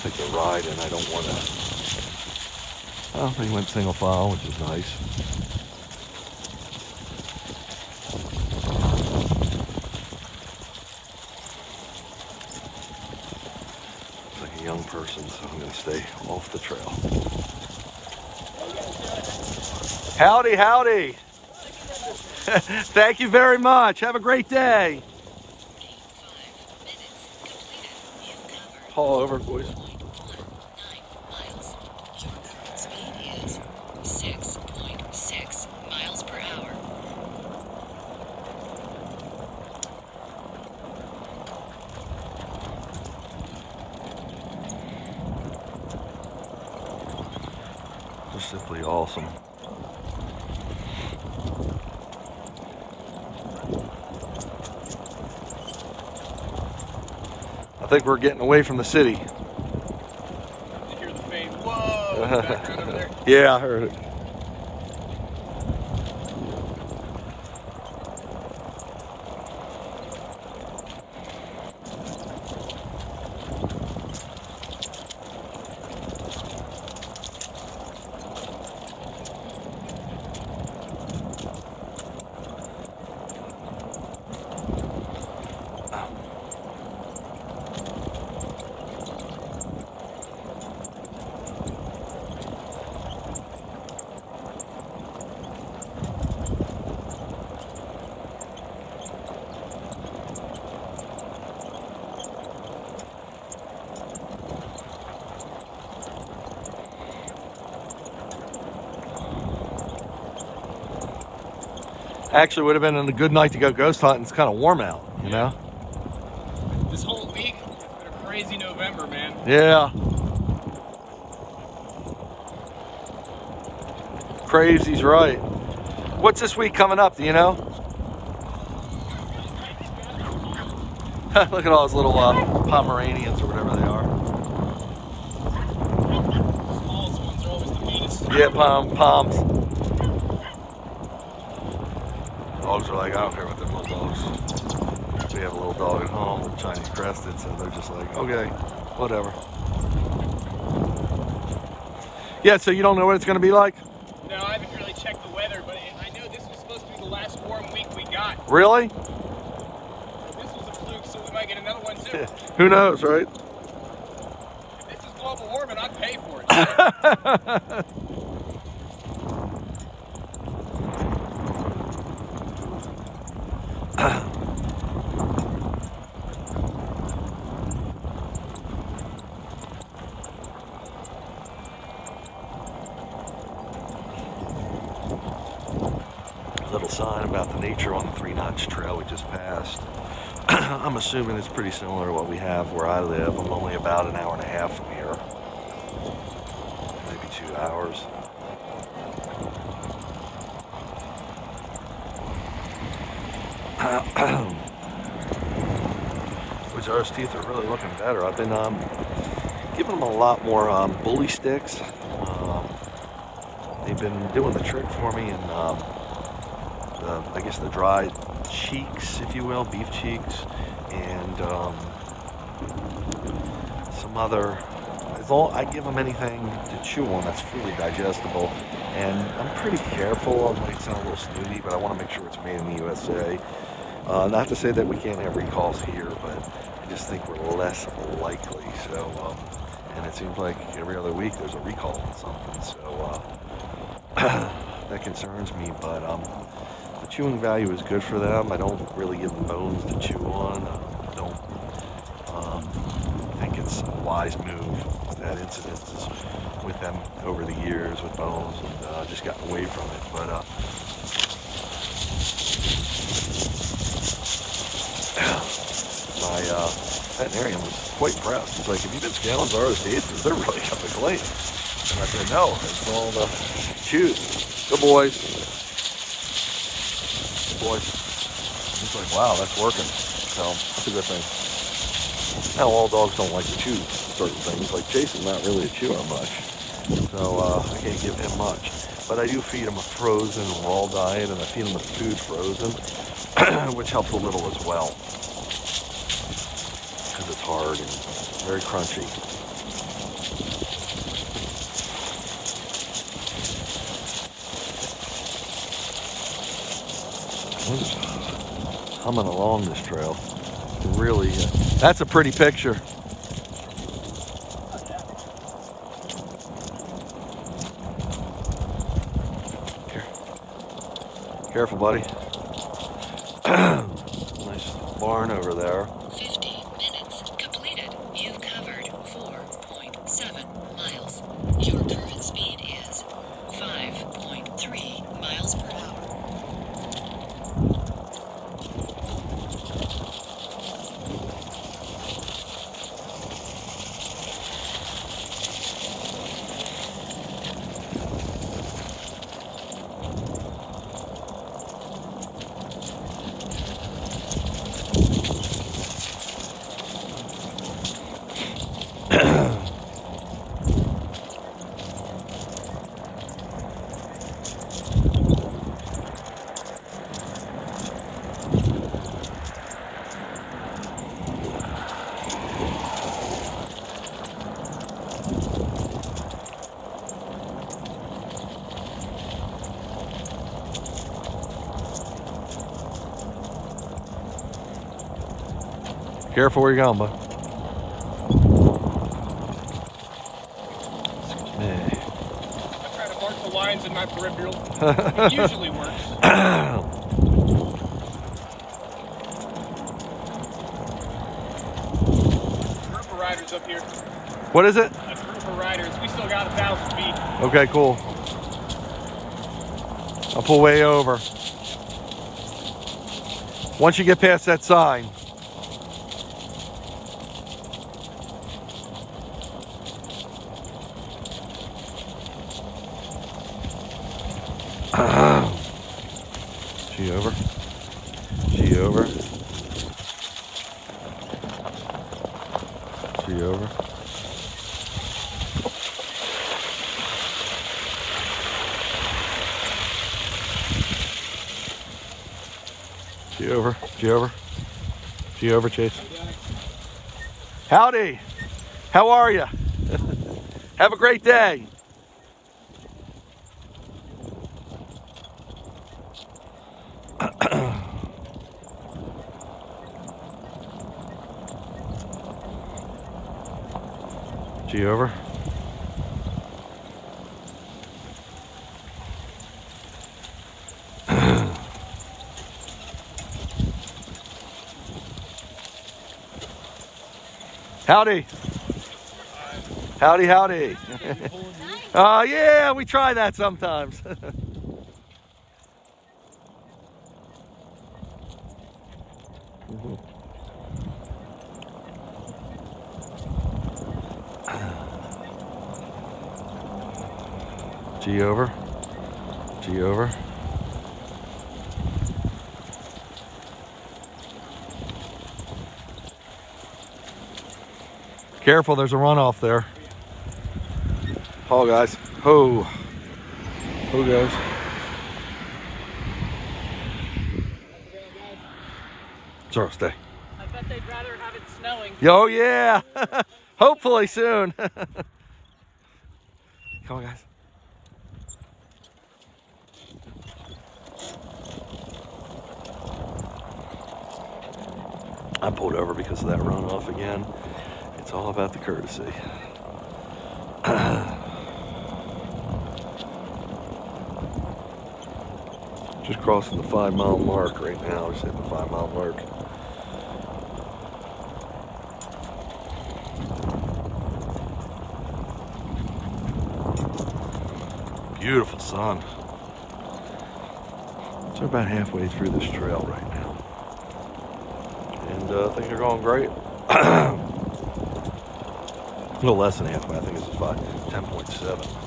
take the ride, and I don't want to. Well, they went single file, which is nice. It's like a young person, so I'm going to stay off the trail. Howdy, howdy. Thank you very much. Have a great day. 5 minutes completed. You covered Haul over, boys. 0.19 miles. Your current speed is 6.6 miles per hour. Just simply awesome. I think we're getting away from the city. Did you hear the faint whoa in the background over there? Yeah, I heard it. Actually, would have been a good night to go ghost hunting. It's kind of warm out, you know? This whole week has been a crazy November, man. Yeah. Crazy's right. What's this week coming up, do you know? Look at all those little Pomeranians or whatever they are. Smallest ones are always the meanest. Yeah, Poms. Dogs are like, I don't care about them little dogs. We have a little dog at home with Chinese crested, so they're just like, okay, whatever. Yeah, so you don't know what it's going to be like? No, I haven't really checked the weather, but I know this was supposed to be the last warm week we got. Really? This was a fluke, so we might get another one too. Who knows, right? If this is global warming, I'd pay for it. little sign about the nature on the 3-notch trail we just passed. I'm assuming it's pretty similar to what we have where I live. I'm only about an hour and a half from here. Maybe 2 hours. Which our teeth are really looking better. I've been giving them a lot more bully sticks. They've been doing the trick for me, and I guess the dried cheeks, if you will, beef cheeks, and some other. I give them anything to chew on that's fully digestible, and I'm pretty careful. It might sound a little snooty, but I want to make sure it's made in the USA. Not to say that we can't have recalls here, but I just think we're less likely. So, and it seems like every other week there's a recall on something. So that concerns me. But the chewing value is good for them. I don't really give them bones to chew on. I don't think it's a wise move. I've had incidences with them over the years with bones, and just gotten away from it. But my veterinarian was quite impressed. He's like, "Have you been scaling Zara's teeth? Because they're really coming clean." And I said, "No, it's all the chews. Good boys. Good boys." He's like, "Wow, that's working." So that's a good thing. Now, all dogs don't like to chew certain things. Like Chase is not really a chewer much, so I can't give him much. But I do feed him a frozen raw diet, and I feed him the food frozen, which helps a little as well. Because it's hard and very crunchy. I'm just humming along this trail. Really, that's a pretty picture. Careful, buddy. Nice barn over there. 50 minutes completed. You've covered 4.7 miles. Your current speed is 5.3 miles per hour. Careful where you're going, bud. Excuse me. I try to mark the lines in my peripheral. It usually works. Group of riders up here. What is it? A group of riders. We still got 1,000 feet. Okay, cool. I'll pull way over. Once you get past that sign. She over. She over. She over. She over. She over. She over, Chase. Howdy. How are you? Have a great day. G over. Howdy. Howdy, howdy. Yeah, we try that sometimes. G over. G over. Careful, there's a runoff there. Oh, guys. Ho. Ho, guys. Sorry, stay. I bet they'd rather have it snowing. Oh, yeah. Hopefully soon. Come on, guys. I pulled over because of that runoff again. It's all about the courtesy. Just crossing the 5 mile mark right now. Just hitting the 5 mile mark. Beautiful sun. So we're about halfway through this trail right now. And things are going great. A little less than halfway. I think this is 10.7.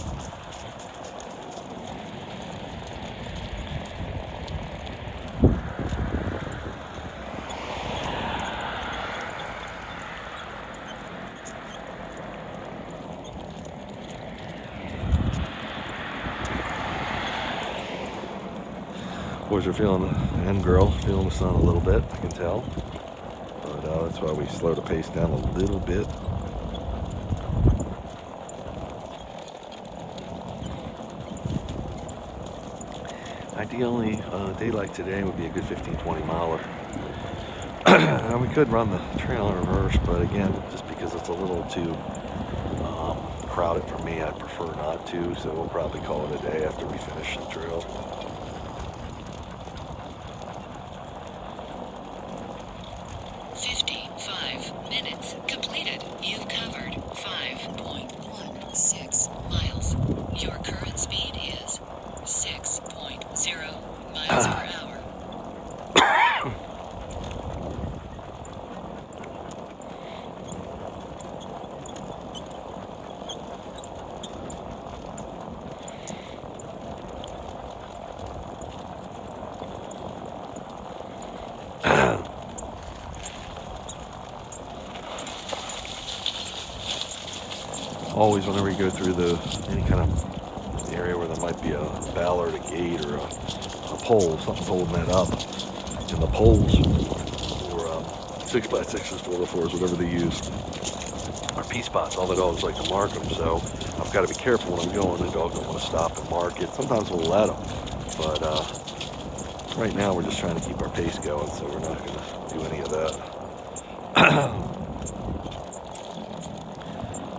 Boys are feeling the, and girl, feeling the sun a little bit, I can tell. But that's why we slow the pace down a little bit. Ideally, a day like today would be a good 15-20 miler. And we could run the trail in reverse, but again, just because it's a little too crowded for me, I'd prefer not to, so we'll probably call it a day after we finish the trail. Completed. You've covered 5.16 miles. Your current speed is 6.0 miles per hour. Always, whenever you go through any kind of area where there might be a ballard, a gate, or a pole, something's holding that up. And the poles, or 6x6s, 4x4s, whatever they use, are P-spots. All the dogs like to mark them, so I've got to be careful when I'm going. The dogs don't want to stop and mark it. Sometimes we'll let them, but right now we're just trying to keep our pace going, so we're not going to do any of that.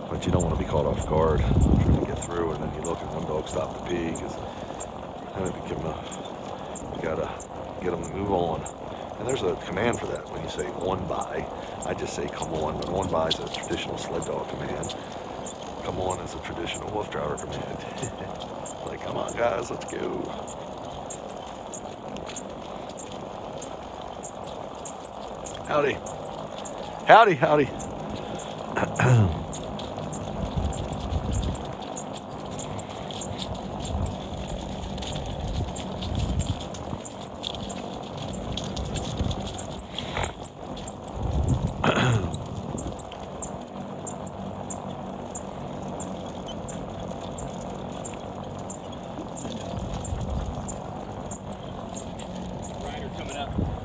But you don't want to be caught off guard trying to get through, and then you look and one dog stop to pee, because then it became you gotta get them to move on. And there's a command for that. When you say on by, I just say come on, but on by is a traditional sled dog command. Come on is a traditional WoofDriver command. Like, come on guys, let's go. Howdy. Howdy, howdy.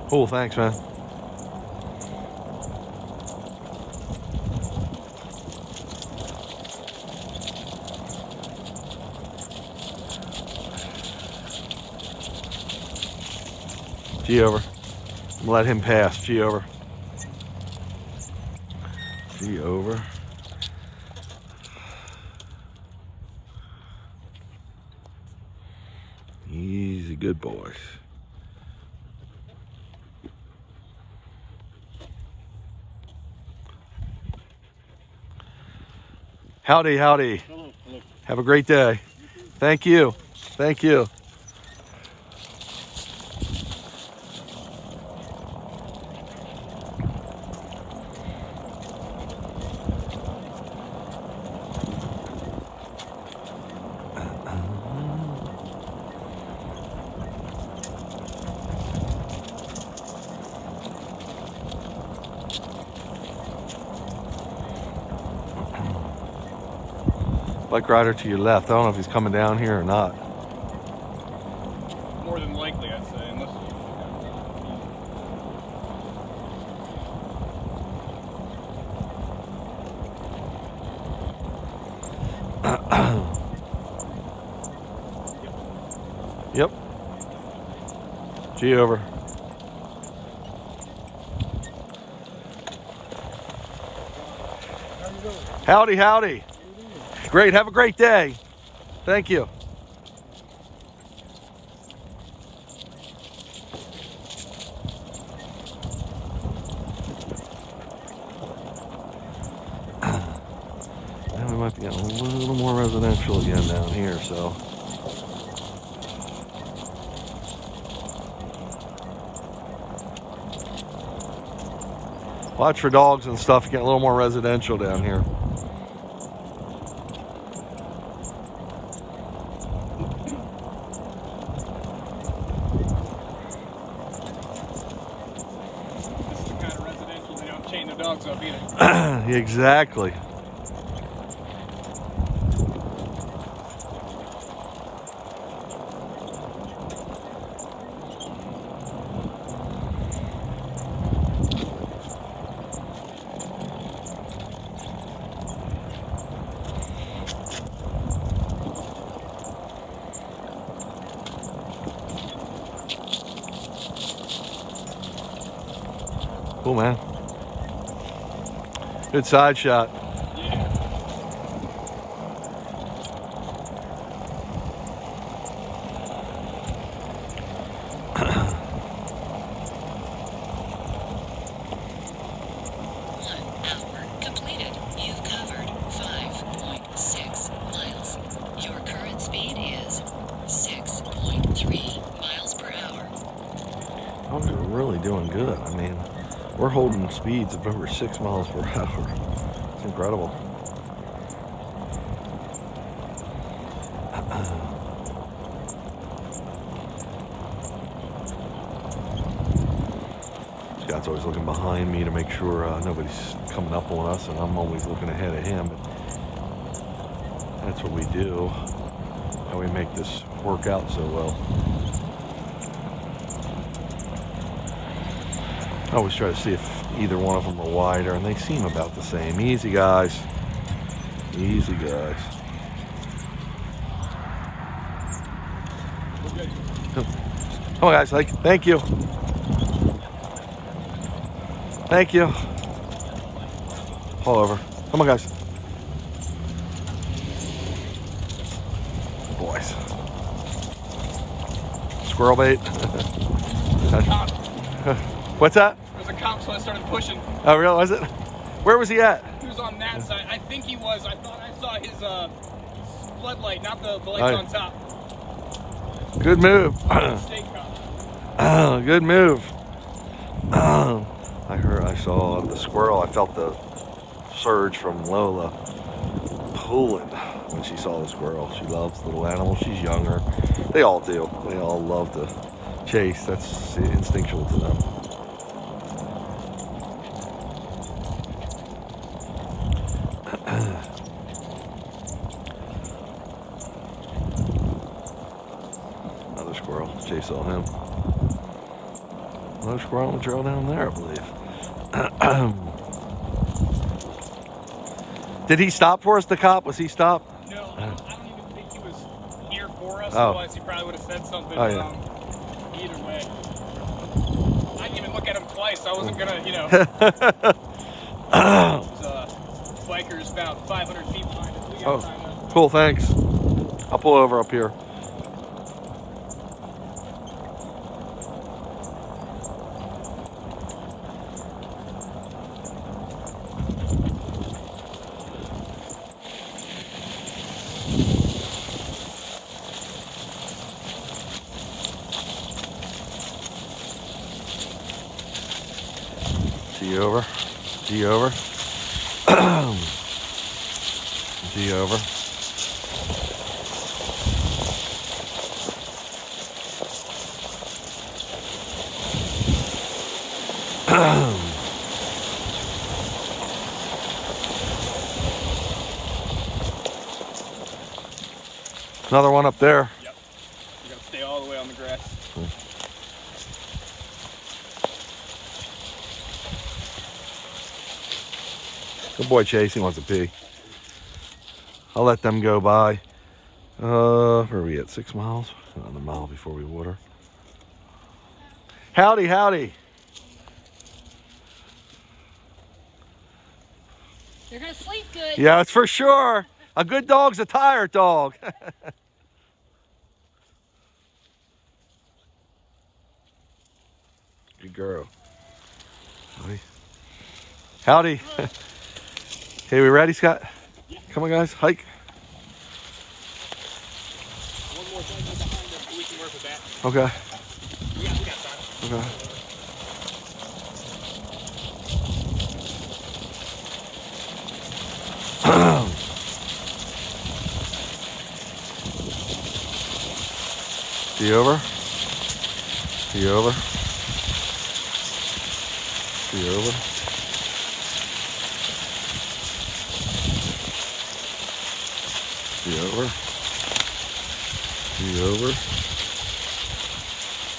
Cool, thanks, man. G over. I'm gonna let him pass. G over. G over. Easy, good boys. Howdy, howdy. Hello, hello. Have a great day. Thank you. Thank you. Bike rider to your left. I don't know if he's coming down here or not. More than likely, I'd say, unless. Yep. G over. Howdy, howdy. Great. Have a great day. Thank you. Now we might be getting a little more residential again down here, so. Watch for dogs and stuff. Getting a little more residential down here. This is the kind of residential they don't chain the dogs up either. Exactly. Cool, man. Good side shot. Yeah. Completed. You've covered 5.6 miles. Your current speed is 6.3 miles per hour. Dogs are really doing good. I mean, we're holding speeds of over 6 miles per hour. It's incredible. Scott's always looking behind me to make sure nobody's coming up on us, and I'm always looking ahead of him. But that's what we do. How we make this work out so well. I always try to see if either one of them are wider, and they seem about the same. Easy, guys. Easy, guys. Come on, guys. Thank you. Thank you. Pull over. Come on, guys. Boys. Squirrel bait. What's that? There was a cop, so I started pushing. Oh, really? Was it? Where was he at? He was on that side. I think he was. I thought I saw his floodlight, not the lights Right. on top. Good move. State cop. Good move. I saw the squirrel. I felt the surge from Lola pulling when she saw the squirrel. She loves little animals. She's younger. They all do. They all love to chase. That's instinctual to them. Another squirrel. Chase saw him. Another squirrel on the trail down there, I believe. Did he stop for us, the cop? Was he stopped? No, I don't even think he was here for us. Oh. Otherwise, he probably would have said something. Oh, yeah. Either way, I didn't even look at him twice. I wasn't gonna, biker's about 500 feet behind us. We got time Oh, cool, thanks. I'll pull over up here. G over. G over. G over. Another one up there. Yep. You gotta stay all the way on the grass. Good boy, Chase. He wants to pee. I'll let them go by. Where are we at? 6 miles? Another mile before we water. Howdy, howdy. You're gonna sleep good. Yeah, it's for sure. A good dog's a tired dog. Good girl. Howdy. Howdy. Okay, we ready, Scott? Yeah. Come on, guys. Hike. One more thing behind us, we can work with that. Okay. We got time. Okay. See over. See over. See over. See over. See over.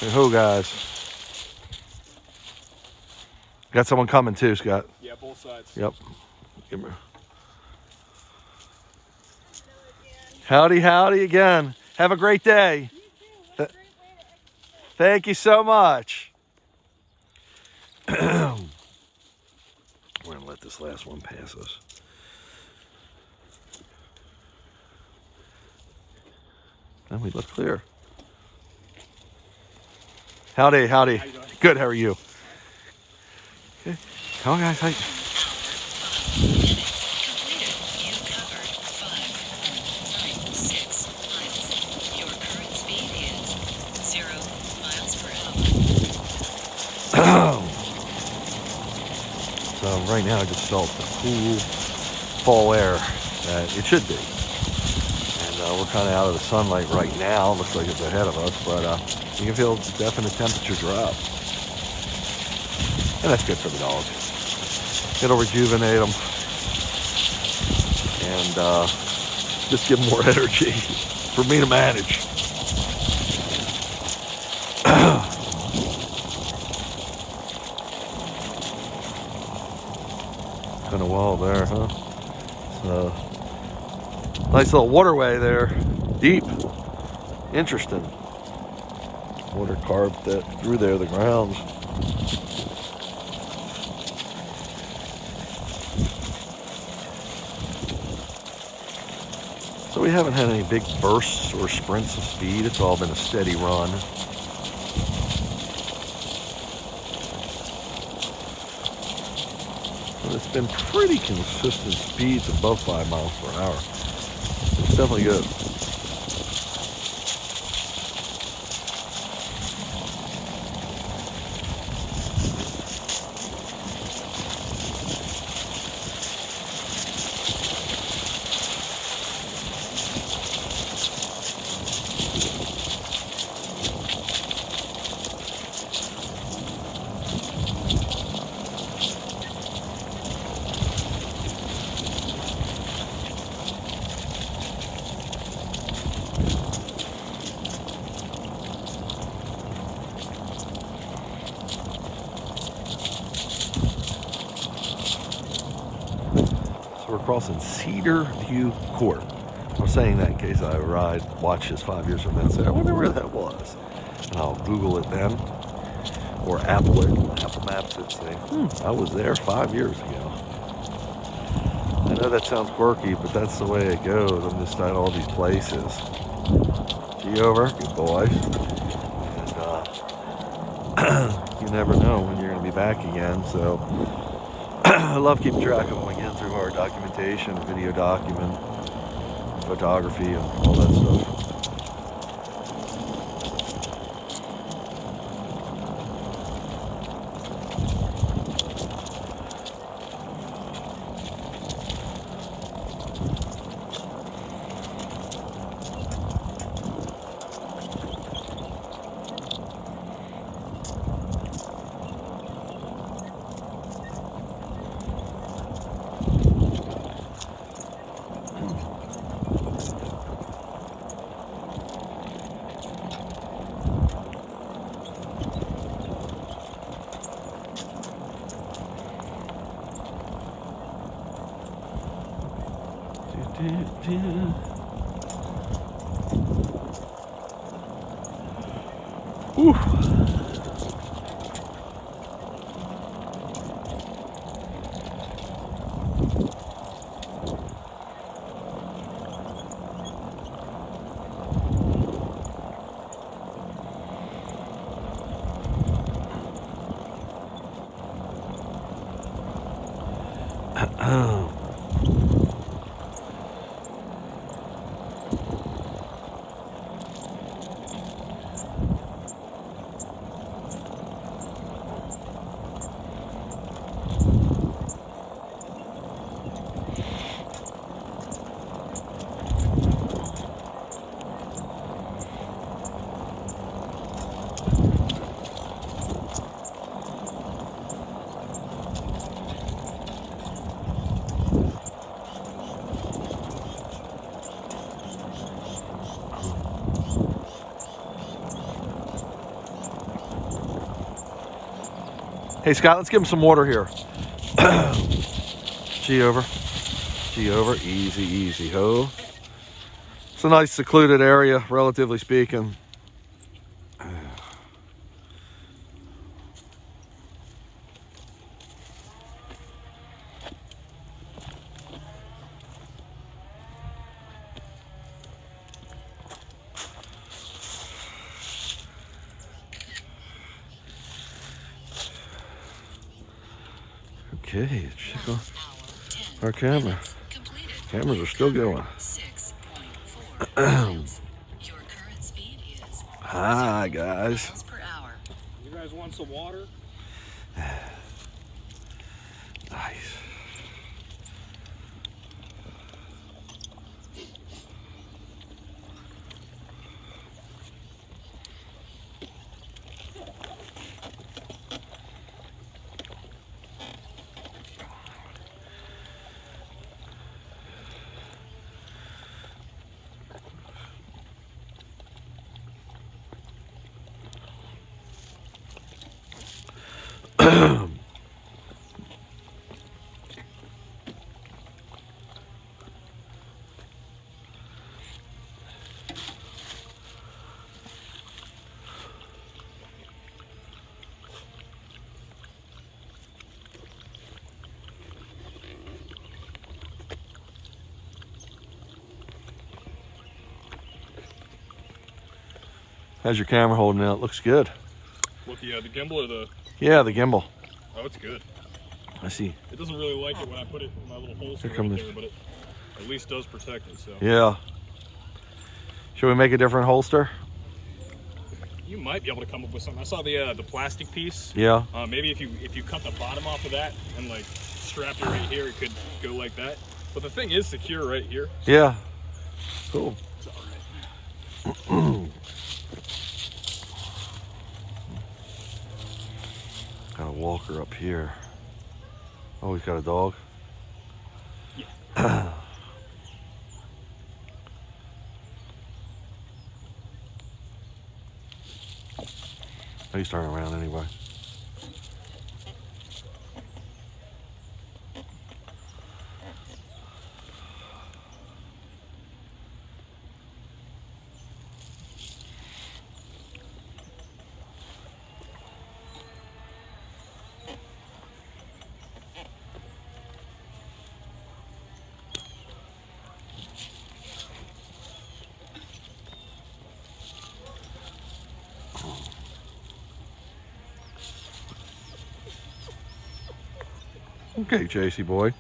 Hey ho, guys. Got someone coming too, Scott. Yeah, both sides. Yep. Give me. Howdy, howdy again. Have a great day. Thank you so much. We're going to let this last one pass us. Then we look clear. Howdy, howdy. How you doing? Good, how are you? Okay. Come on, guys. Hike. You covered 5.96 miles. Your current speed is 0 miles per hour. So right now I just felt the cool fall air that it should be. And we're kind of out of the sunlight right now. Looks like it's ahead of us, but you can feel definite temperature drop. And that's good for the dog. It'll rejuvenate them and just give them more energy for me to manage. Been a while there, huh? So, nice little waterway there. Deep. Interesting. Water carved that through there, the grounds. So we haven't had any big bursts or sprints of speed. It's all been a steady run. But it's been pretty consistent speeds above 5 miles per hour. It's definitely good. We're crossing Cedar View Court. I'm saying that in case I watch this 5 years from now and say, I wonder where that was. And I'll Google it then. Or Apple Maps it, say, I was there 5 years ago. I know that sounds quirky, but that's the way it goes. I'm just at all these places. See over? Good boy. And you never know when you're going to be back again, so I love keeping track of them again through our documentation, video document, photography, and all that stuff. Whew. Hey Scott, let's give him some water here. G over. G over. Easy, easy, ho. It's a nice secluded area, relatively speaking. Okay, check on our camera. Cameras are still going. 6.4 miles. Your current speed is Hi, guys. miles per hour. You guys want some water? Nice. How's your camera holding out? Looks good. What, the gimbal or the... Yeah, the gimbal. Oh, it's good. I see. It doesn't really like it when I put it in my little holster Here comes right there, but it at least does protect it, so... Yeah. Should we make a different holster? You might be able to come up with something. I saw the plastic piece. Yeah. Maybe if you cut the bottom off of that and like strapped it right here, it could go like that. But the thing is secure right here. Yeah. Cool. It's all right. Got a walker up here. Oh, he's got a dog. Yeah. Oh, he's turning around anyway. Okay, JC boy.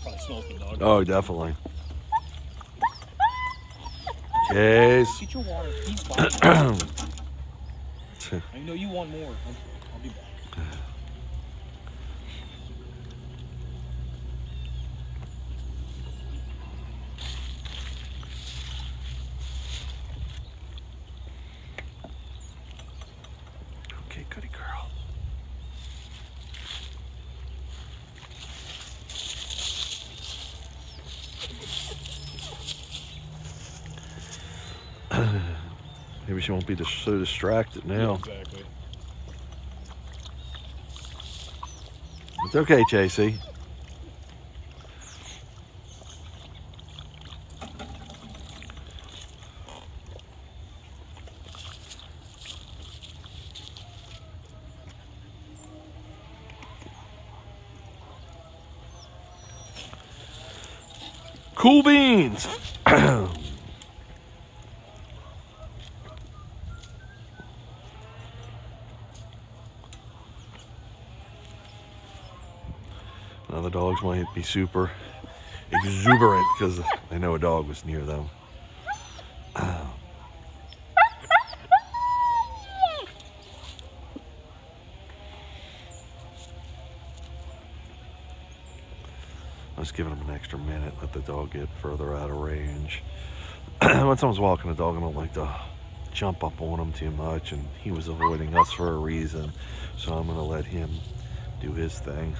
Probably smells the dog. Oh, definitely. Chase. Get your water. He's fine. I know you want more. I'll be back. Okay, goody girl. Maybe she won't be so distracted now. Exactly. It's okay, JC. Cool beans. Now the dogs might be super exuberant because they know a dog was near them. I was giving them an extra minute, let the dog get further out of range. When someone's walking a dog, I don't like to jump up on him too much, and he was avoiding us for a reason, so I'm gonna let him do his thing.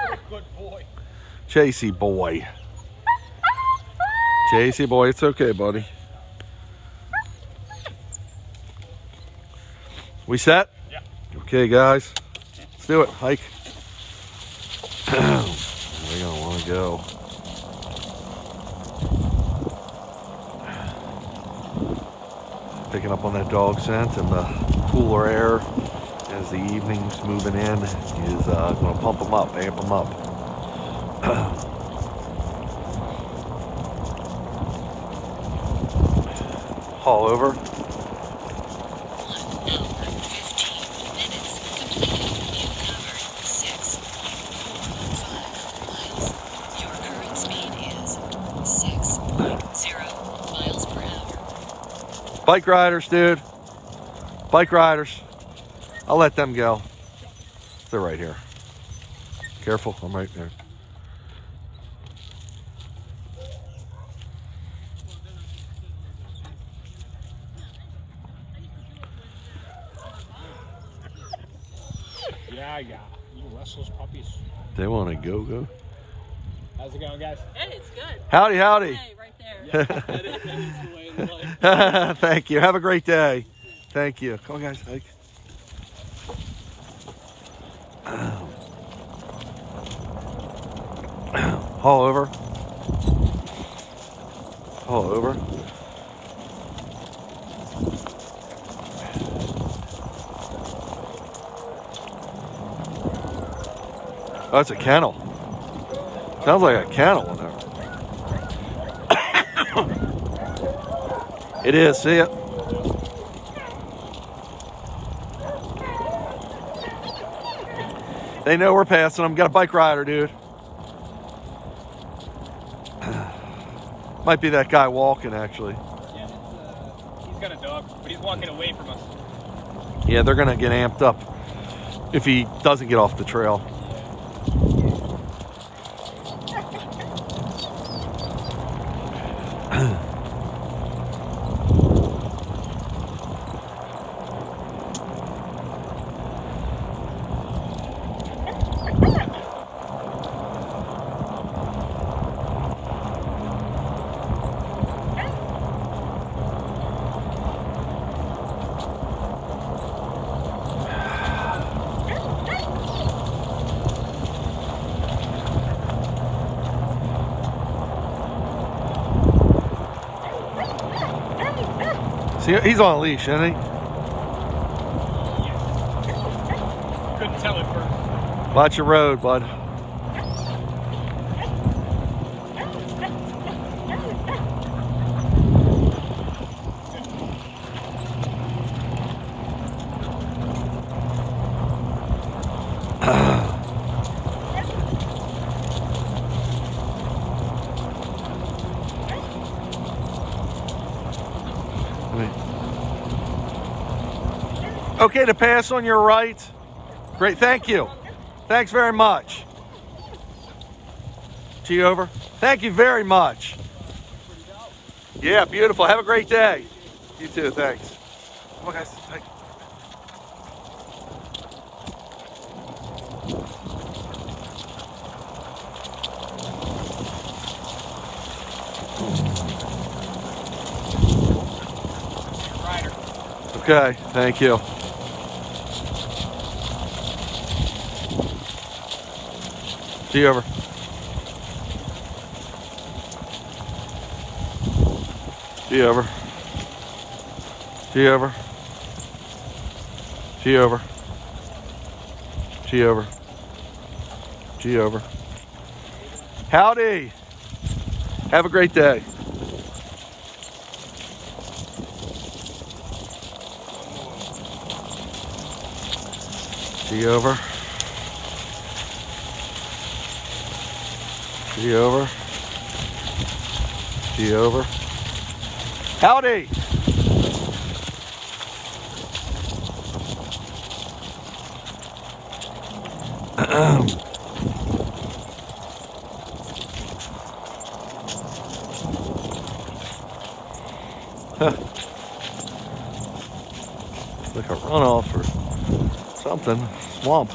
You're a good boy. Chasey boy. Chasey boy, it's okay, buddy. We set? Yeah. Okay, guys. Let's do it. Hike. We're gonna want to go. Picking up on that dog scent and the cooler air as the evening's moving in is going to pump them up, amp them up. Haul over. 1 hour, 15 minutes completed. You covered 6.45 miles. Your current speed is 6.0 miles per hour. Bike riders, dude. Bike riders. I'll let them go. They're right here. Careful, I'm right there. Yeah. You restless puppies. They want to go. How's it going, guys? Hey, it's good. Howdy. Hey, right there. That is the way of life. Thank you. Have a great day. Thank you. Come on, guys. Hike. Haul over. Haul over. Oh, it's a kennel. Sounds like a kennel in there. It is. See it? They know we're passing them. Got a bike rider, dude. Might be that guy walking, actually. Yeah, he's got a dog, but he's walking away from us. Yeah, they're going to get amped up if he doesn't get off the trail. See, he's on a leash, isn't he? Couldn't tell at first. Watch your road, bud. Okay to pass on your right. Great, thank you. Thanks very much. G over. Thank you very much. Yeah, beautiful. Have a great day. You too, thanks. Come on, guys. Hey. Rider. Okay, thank you. See you over. See you over. See you over. See you over. See you over. See you over. Howdy. Have a great day. See you over. See you over. See you over. Howdy. Like a runoff or something. Swamp.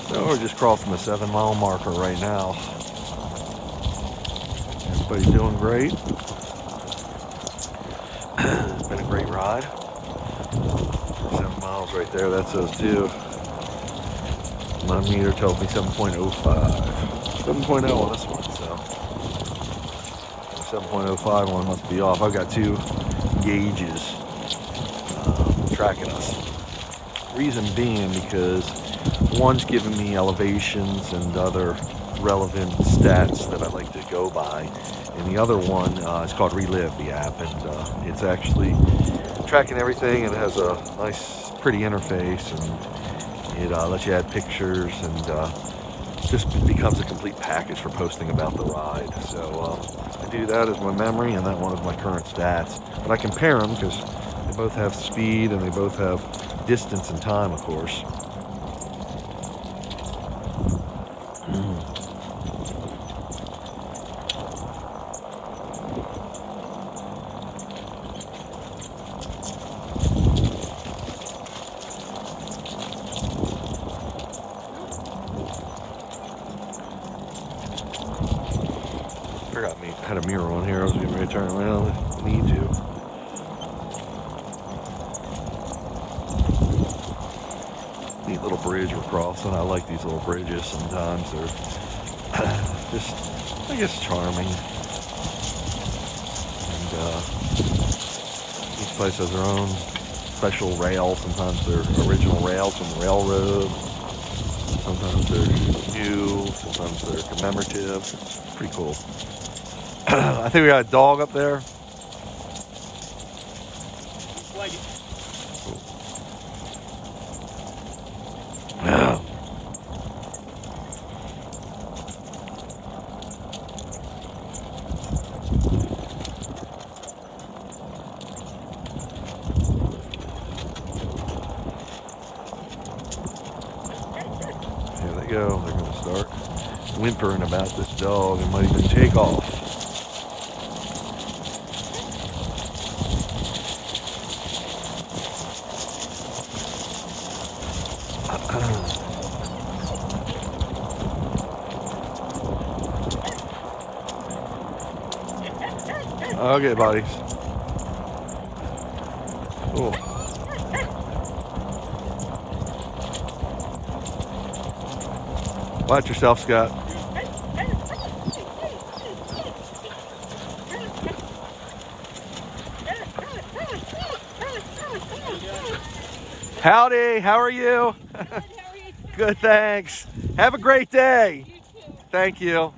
So we're just crossing the 7-mile marker right now. Everybody's doing great. It's been a great ride. 7 miles right there, that says too. My meter tells me 7.05. 7.0 on this one, so 7.05 one must be off. I've got 2 gauges tracking us. Reason being because one's giving me elevations and other relevant stats that I like to go by, and the other one is called Relive, the app, and it's actually tracking everything, and it has a nice, pretty interface, and it lets you add pictures, and just becomes a complete package for posting about the ride. So I do that as my memory, and that one is my current stats. But I compare them because they both have speed and they both have distance and time, of course. Forgot me had a mirror on here. I was getting ready to turn around. I need to. Neat little bridge we're crossing. I like these little bridges sometimes. They're just, I guess, charming. And each place has their own special rail. Sometimes they're original rails from the railroad. Sometimes they're new. Sometimes they're commemorative. It's pretty cool. I think we got a dog up there. Like it. Yeah. Here they go. They're going to start whimpering about this dog and might even take off. Okay, buddies. Cool. Watch yourself, Scott. Howdy, how are you? Good, how are you? Good, thanks. Have a great day. You too. Thank you.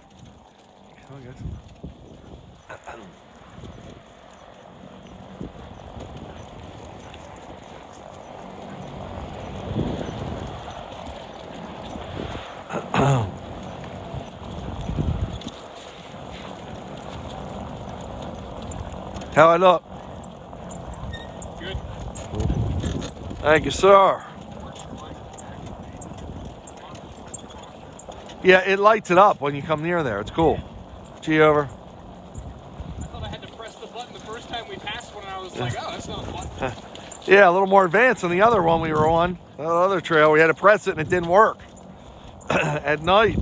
How I look? Good. Thank you, sir. Yeah, it lights it up when you come near there. It's cool. G over. I thought I had to press the button the first time we passed one, and I was like, oh, that's not fun. Yeah, a little more advanced than the other one we were on. The other trail, we had to press it and it didn't work at night.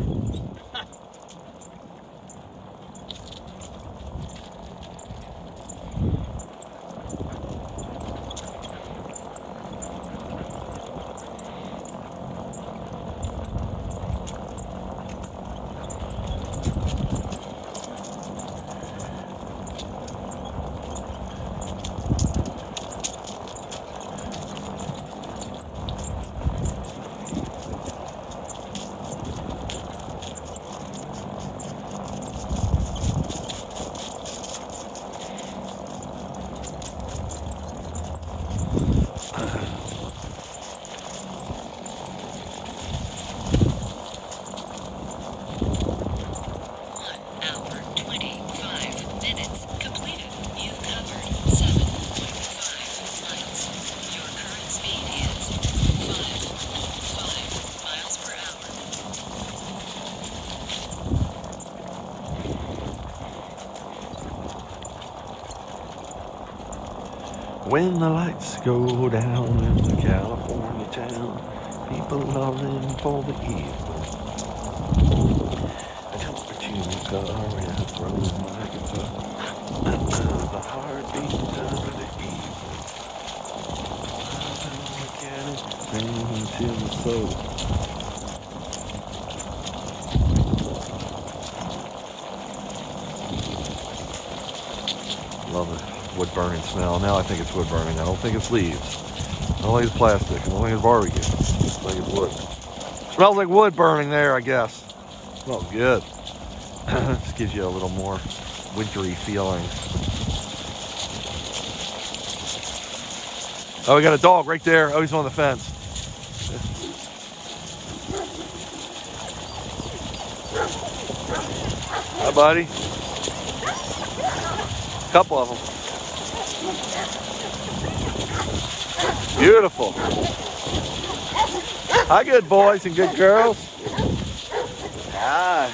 When the lights go down in the California town, people are in for the evil. I jump into the car and throw my guitar. The heartbeat of the evil. I look at it, bang to the soul. Love it. Wood burning smell. Now I think it's wood burning. I don't think it's leaves. I don't think it's plastic. I don't think it's barbecue. I think it's wood. Smells like wood burning there, I guess. Smells good. Just gives you a little more wintry feeling. Oh, we got a dog right there. Oh, he's on the fence. Hi, buddy. A couple of them. Beautiful. Hi, good boys and good girls. Hi.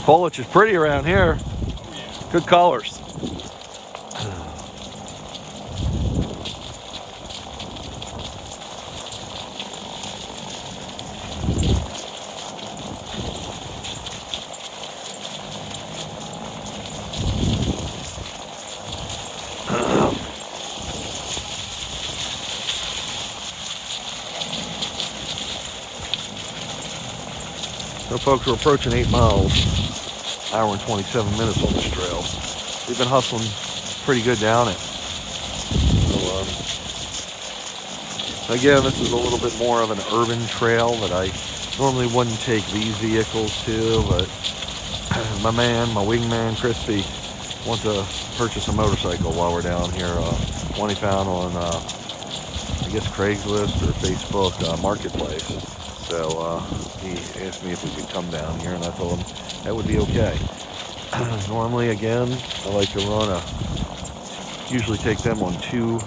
Foliage is pretty around here. Good colors. So folks, we're approaching 8 miles, hour and 27 minutes on this trail. We've been hustling pretty good down it. So, again, this is a little bit more of an urban trail that I normally wouldn't take these vehicles to, but my wingman, Crispy, wants to purchase a motorcycle while we're down here. One he found on, I guess, Craigslist or Facebook Marketplace. So he asked me if we could come down here, and I told him that would be okay. Normally, again, I like to usually take them on 2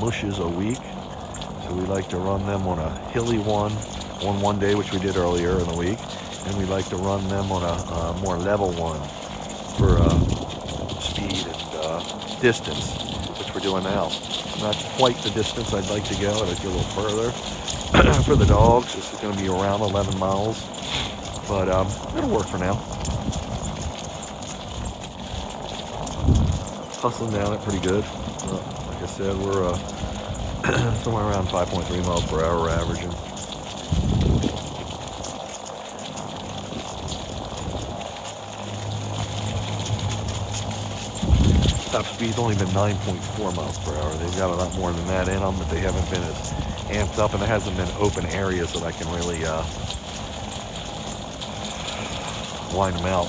mushes a week. So we like to run them on a hilly one on one day, which we did earlier in the week. And we like to run them on a more level one for speed and distance, which we're doing now. Not quite the distance I'd like to go. I'd like to go a little further. For the dogs, this is going to be around 11 miles, but it'll work for now. Hustling down it pretty good. Like I said, we're somewhere around 5.3 miles per hour we're averaging. Top speed's only been 9.4 miles per hour. They've got a lot more than that in them, but they haven't been as amped up, and there hasn't been open areas that I can really line them out.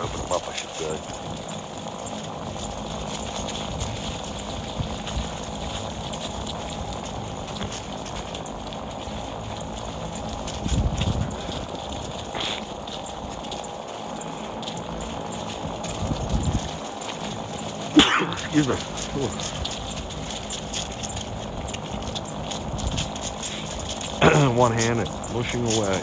or open them up, I should say. Excuse me. One-handed, mushing away.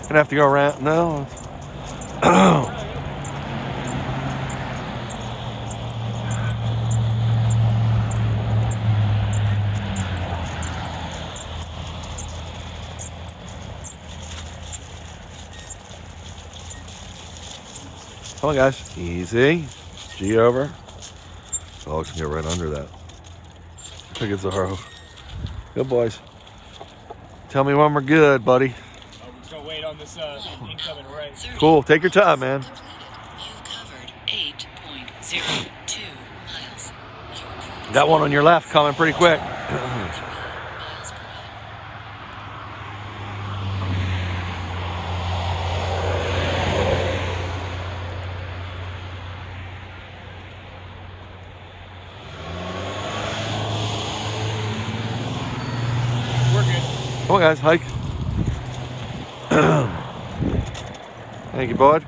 Gonna have to go around. No. Come on, guys. Easy. G over. Dogs can get right under that. I think it's a hurdle. Good boys. Tell me when we're good, buddy. We're just gonna wait on this incoming right. Cool. Take your time, man. You've covered 8.02 miles. Got one on your left coming pretty quick. Miles per hour. We're good. Come on, guys. Hike. Thank you, bud.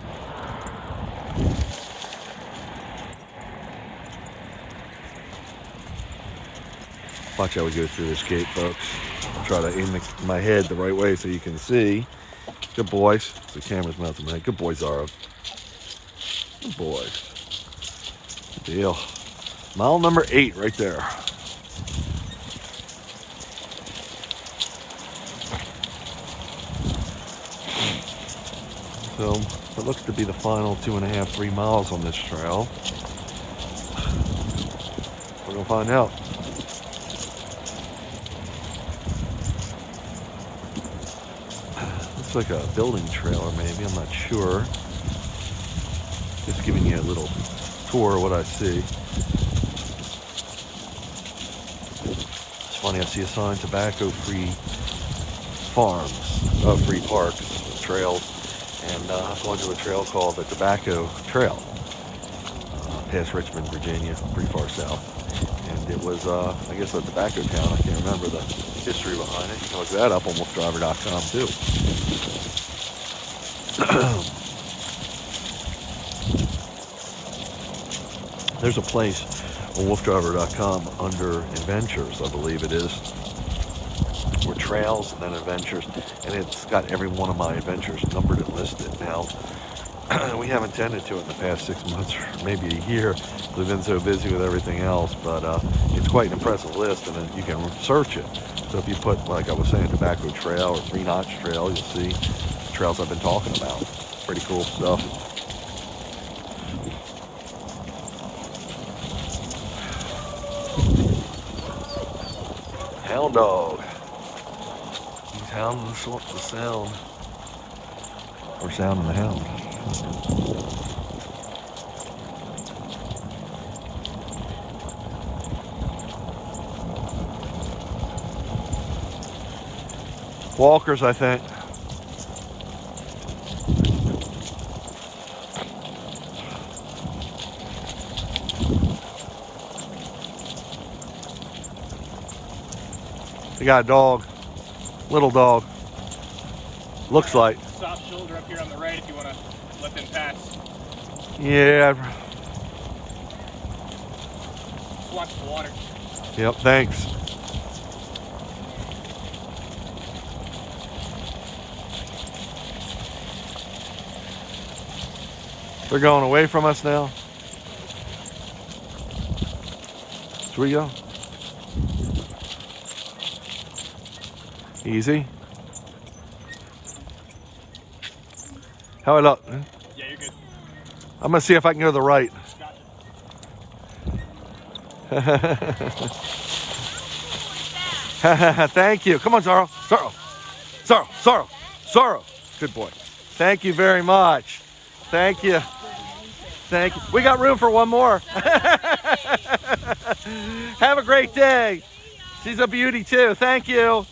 Watch how we go through this gate, folks. I'll try to aim my head the right way so you can see. Good boys. The camera's mounted tonight. Good boys, Zara. Good boys. Good deal. Mile number 8 right there. So it looks to be the final 2.5, 3 miles on this trail. We're gonna find out. Looks like a building trailer, maybe. I'm not sure. Just giving you a little tour of what I see. It's funny, I see a sign: tobacco-free farms, free parks, trails. And I'm going to a trail called the Tobacco Trail, past Richmond, Virginia, pretty far south. And it was, I guess, a tobacco town. I can't remember the history behind it. You can look that up on WoofDriver.com too. There's a place on WoofDriver.com under Adventures, I believe it is, or Trails and then Adventures, and it's got every one of my adventures numbered and listed. Now, we haven't tended to it in the past 6 months or maybe a year. We've been so busy with everything else, but it's quite an impressive list, and then you can search it. So if you put, like I was saying, Tobacco Trail or 3 Notch Trail, you'll see the trails I've been talking about. Pretty cool stuff. Hound dog. He's hounding the sound. Or sounding the hound. Walkers, I think. They got a dog, little dog. Looks like. Soft shoulder up here on the right if you want to let them pass. Yeah. Just watch the water. Yep, thanks. They're going away from us now. Should we go? Easy. How I look? Yeah, you're good. I'm gonna see if I can go to the right. Thank you. Come on, Zorro. Zorro. Good boy. Thank you very much. Thank you. Thank you. We got room for one more. Have a great day. She's a beauty too. Thank you.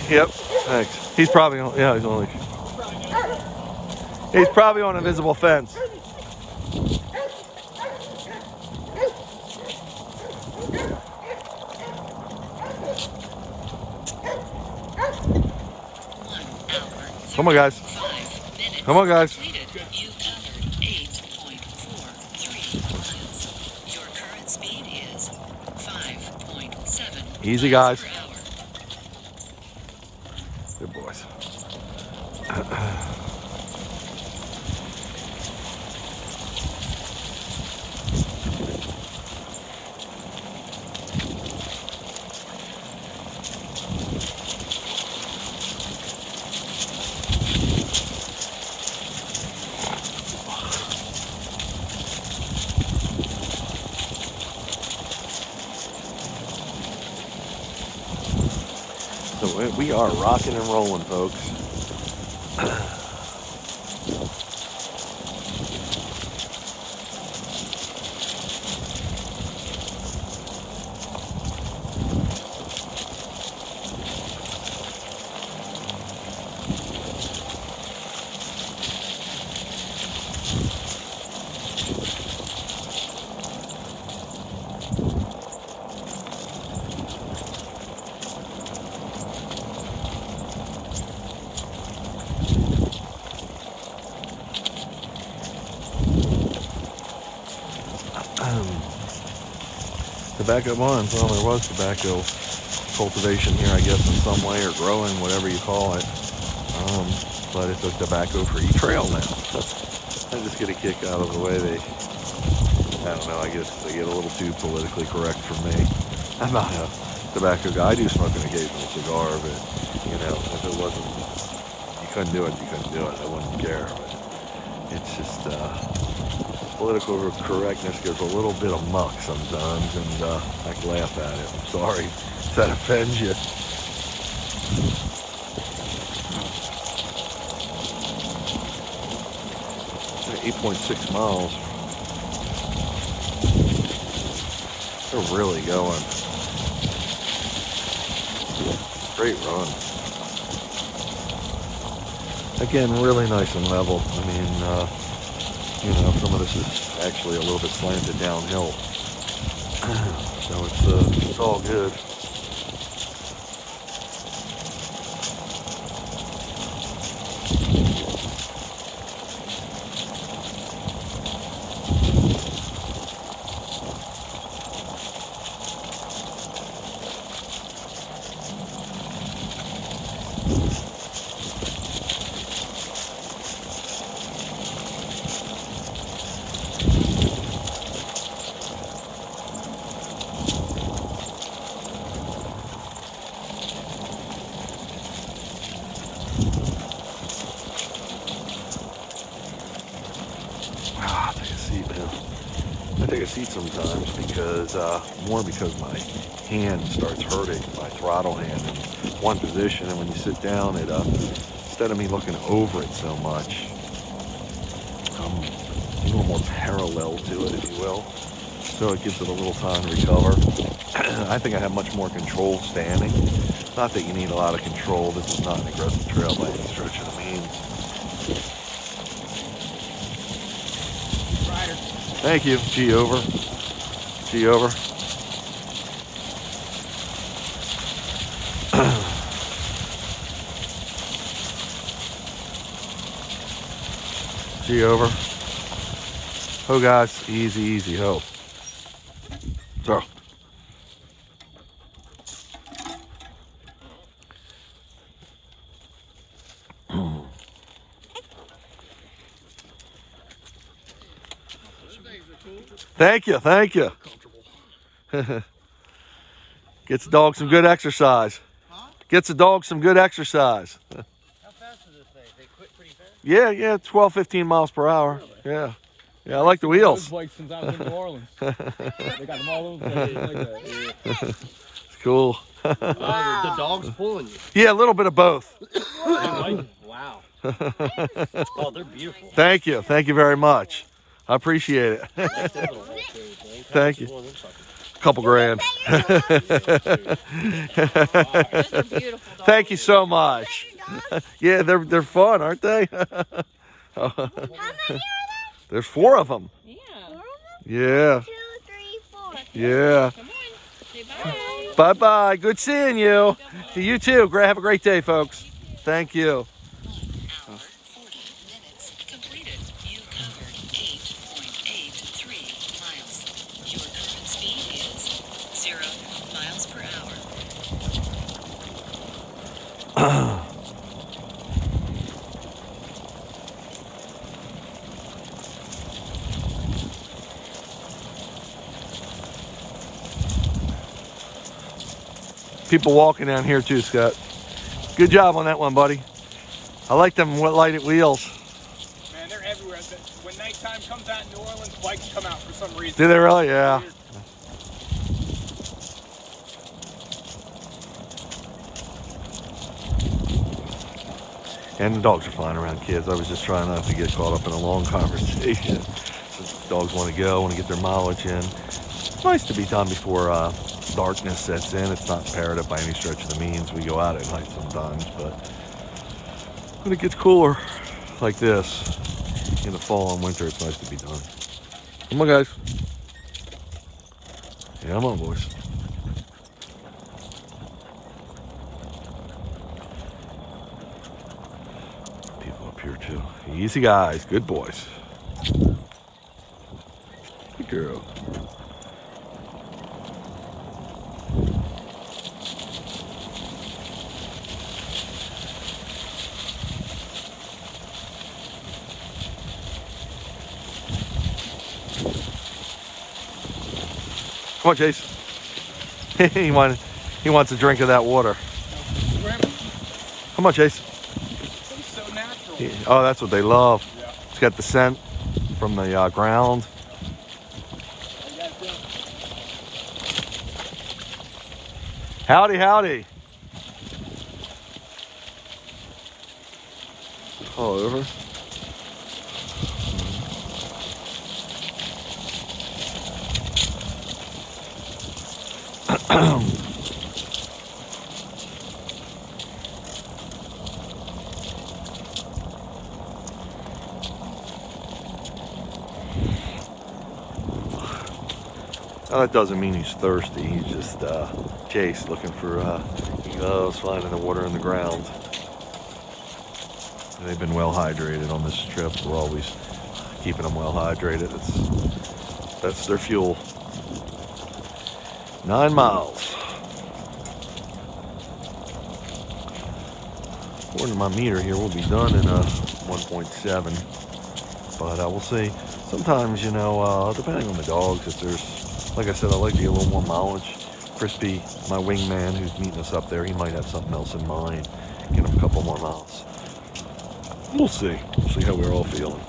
Yep, thanks. He's probably on, yeah, he's on leash. He's probably on an invisible fence. Come on, guys. Come on, guys. You covered 8.43 miles. Your current speed is 5.7 Easy, miles guys. per hour. Good boys. So we are rocking and rolling, folks. Tobacco bonds. Well, there was tobacco cultivation here, I guess, in some way, or growing, whatever you call it. But it's a tobacco-free trail now. I just get a kick out of the way they, I don't know, I guess they get a little too politically correct for me. I'm not a tobacco guy. I do smoke an occasional cigar, but, you know, if it wasn't, you couldn't do it, you couldn't do it. I wouldn't care. But it's just, political correctness goes a little bit amok sometimes, and I can laugh at it. I'm sorry if that offends you. 8.6 miles. They're really going. Great run. Again, really nice and level. I mean, you know, some of this is actually a little bit slanted downhill. So it's all good. I take a seat sometimes because, more because my hand starts hurting, my throttle hand in one position, and when you sit down, it, instead of me looking over it so much, I'm a little more parallel to it, if you will, so it gives it a little time to recover. I think I have much more control standing. Not that you need a lot of control. This is not an aggressive trail by any stretch of the means. Thank you. G over. G over. G See over. Ho, guys. Easy, easy, ho. So. Thank you, thank you. Gets the dog some good exercise. Gets the dog some good exercise. How fast is this thing? They quit pretty fast? Yeah, 12, 15 miles per hour. Yeah. Yeah, I like the wheels. Those bikes since I was in New Orleans. They got them all over the place like that. It's cool. The dog's pulling you. Yeah, a little bit of both. Wow. Oh, they're beautiful. Thank you. Thank you very much. I appreciate it. Thank you. Couple grand. Those are beautiful dogs. Thank you so much. Yeah, they're fun, aren't they? How many are there? There's 4 of them. Yeah. Yeah. 2, 3, 4. Yeah. Come on. Say bye. Bye-bye. Good seeing you. You too. Have a great day, folks. Thank you. Hour, 40 minutes completed. You covered 8.83 miles. Your current speed is 0 miles per hour. People walking down here too, Scott. Good job on that one, buddy. I like them lighted wheels. Man, they're everywhere. When nighttime comes out in New Orleans, bikes come out for some reason. Do they really? Yeah. And the dogs are flying around, kids. I was just trying not to get caught up in a long conversation. Since the dogs want to go, want to get their mileage in. It's nice to be done before darkness sets in. It's not imperative by any stretch of the means. We go out at night sometimes, but when it gets cooler like this in the fall and winter, it's nice to be done. Come on, guys. Yeah, come on, boys. People up here too. Easy, guys. Good boys. Good girl. Come on, Chase. he wants a drink of that water. Come on, Chase. It's so natural. Oh, that's what they love. Yeah. It's got the scent from the ground. Howdy, howdy. Oh, over. Now, that doesn't mean he's thirsty. He's just Chase looking for he loves finding the water in the ground. And they've been well hydrated on this trip. We're always keeping them well hydrated. That's their fuel. 9 miles. According to my meter here, we'll be done in 1.7. But we'll see. Sometimes, you know, depending on the dogs, if there's, like I said, I like to get a little more mileage. Crispy, my wingman who's meeting us up there, he might have something else in mind. Get him a couple more miles. We'll see. We'll see how we're all feeling.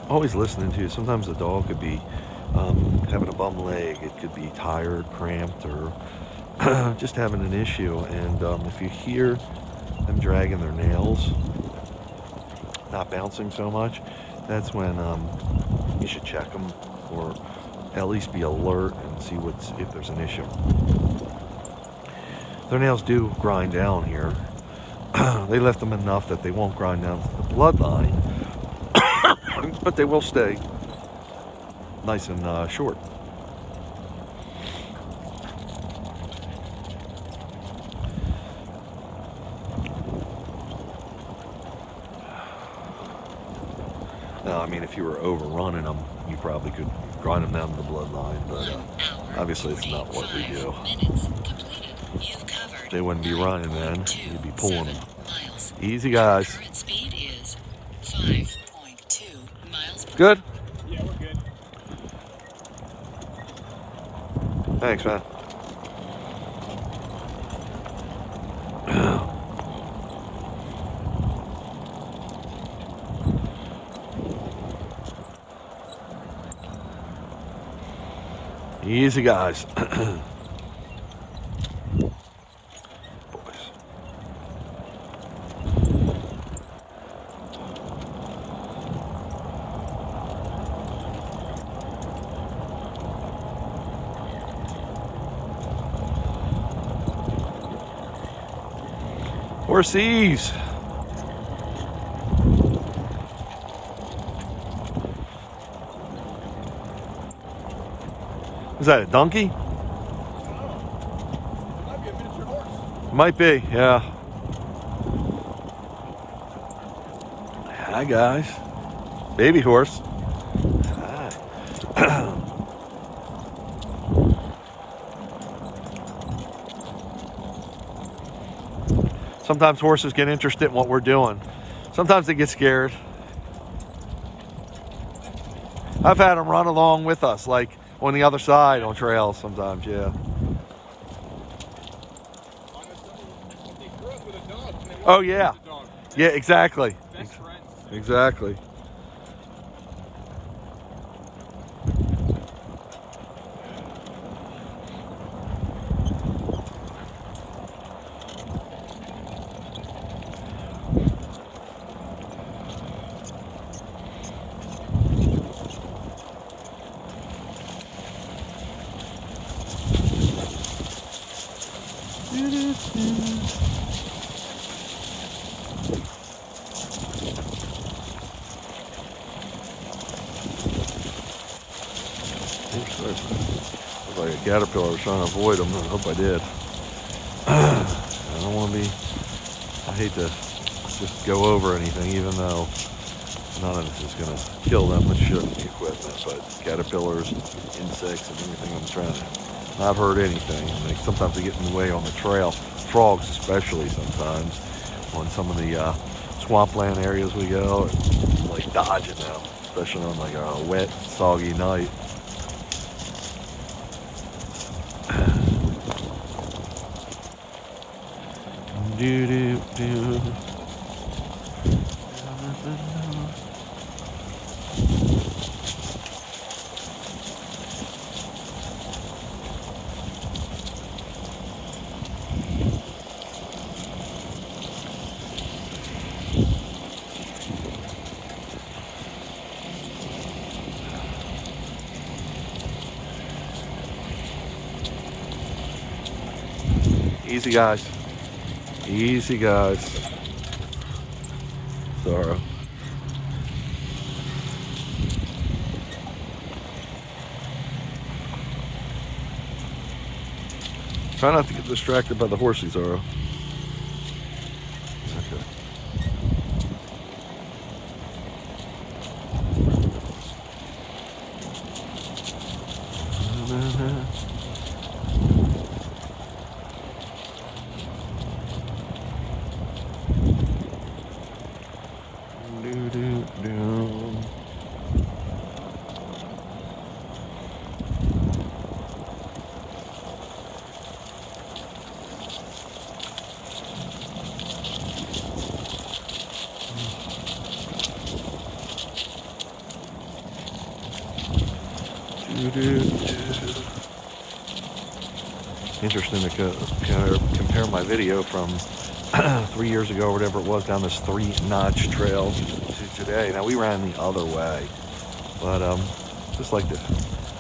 always listening to you. Sometimes the dog could be having a bum leg. It could be tired, cramped, or just having an issue. And if you hear them dragging their nails, not bouncing so much, that's when you should check them, or at least be alert and see if there's an issue. Their nails do grind down here. They lift them enough that they won't grind down to the bloodline, but they will stay nice and short. Now, I mean, if you were overrunning them, you probably could grind them down to the bloodline, but obviously it's not what we do. They wouldn't be running then, you'd be pulling them. Easy, guys. Current speed is 5.2 miles per Good? Yeah, we're good. Thanks, man. Easy, guys. Boys. Horsies. Is that a donkey? Might be, yeah. Hi, guys. Baby horse. Hi. Sometimes horses get interested in what we're doing. Sometimes they get scared. I've had them run along with us, like on the other side on trails sometimes, yeah. Oh, yeah. Yeah, exactly. Exactly. Looks like a caterpillar. I was trying to avoid them. I hope I did. I don't want to be... I hate to just go over anything, even though none of this is going to kill them. It shouldn't, the equipment. But caterpillars, insects, and everything, I'm trying to not hurt anything. And they, sometimes they get in the way on the trail. Frogs especially sometimes. On some of the swampland areas we go, like dodging them. Especially on like a wet, soggy night. Do do do. Easy, guys. Easy, guys. Sorrow. Try not to get distracted by the horsey, Zorro. It's okay. Interesting to compare my video from 3 years ago or whatever it was down this 3-notch trail to today. Now we ran the other way, but just like to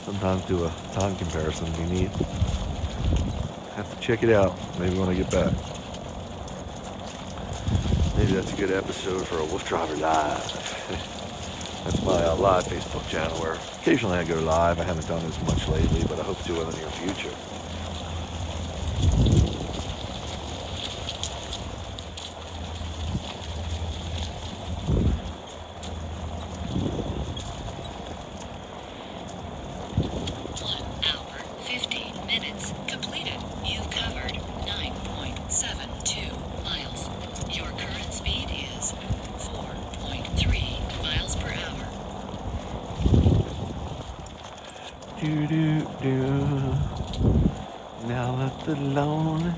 sometimes do a time comparison. It'd be neat. Have to check it out maybe when I get back. Maybe that's a good episode for a WoofDriver Live. That's my live Facebook channel where occasionally I go live. I haven't done as much lately, but I hope to in the near future. Now left alone.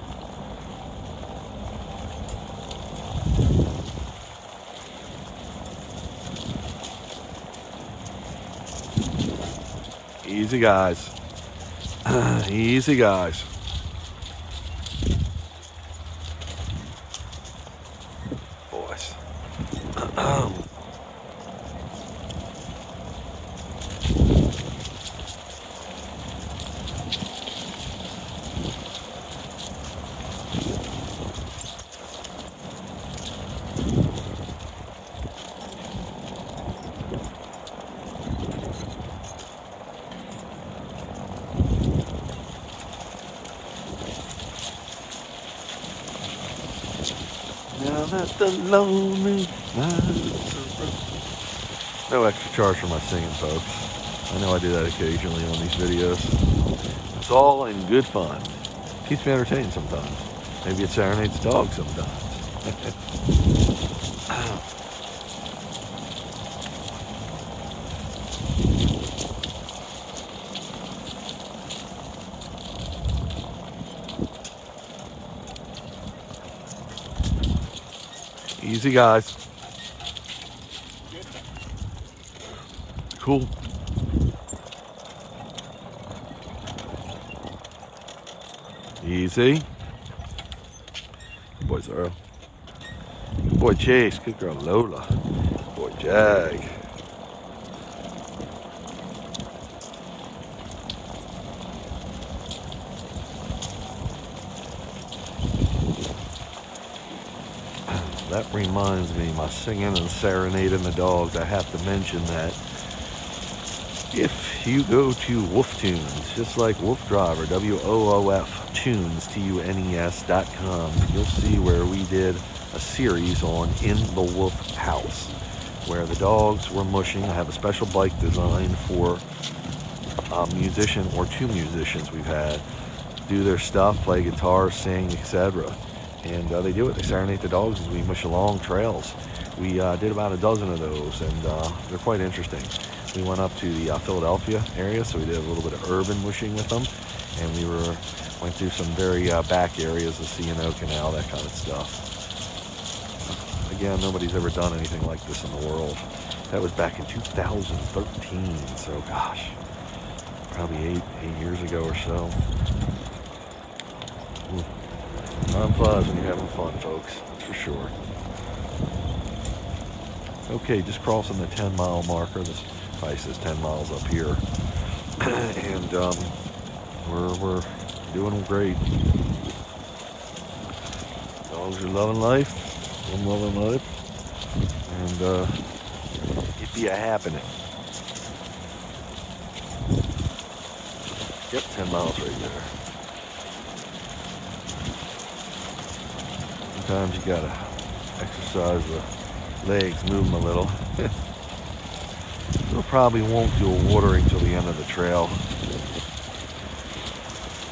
Easy guys. Easy guys. Boys. Now that the lonely no extra charge for my singing, folks. I know I do that occasionally on these videos. It's all in good fun. Keeps me entertained sometimes. Maybe it serenades the dog sometimes. Easy guys. Cool. Easy. Good boy Zara. Good boy Chase. Good girl Lola. Good boy Jag. That reminds me, my singing and serenading the dogs, I have to mention that if you go to Woof Tunes, just like WoofDriver, WOOF Tunes, TUNES.com, you'll see where we did a series on In the Woof House, where the dogs were mushing. I have a special bike designed for a musician or two musicians we've had do their stuff, play guitar, sing, etc. And they do it. They serenade the dogs as we mush along trails. We did about a dozen of those, and they're quite interesting. We went up to the Philadelphia area, so we did a little bit of urban mushing with them, and we went through some very back areas, the C&O Canal, that kind of stuff. Again, nobody's ever done anything like this in the world. That was back in 2013, so gosh, probably eight years ago or so. Time flies when you're having fun, folks, that's for sure. Okay, just crossing the 10-mile marker. This probably says 10 miles up here. And we're doing great. Dogs are loving life. I'm loving life. And it be a happening. Yep, 10 miles right there. Sometimes you gotta exercise the legs, move them a little. We probably won't do a watering till the end of the trail,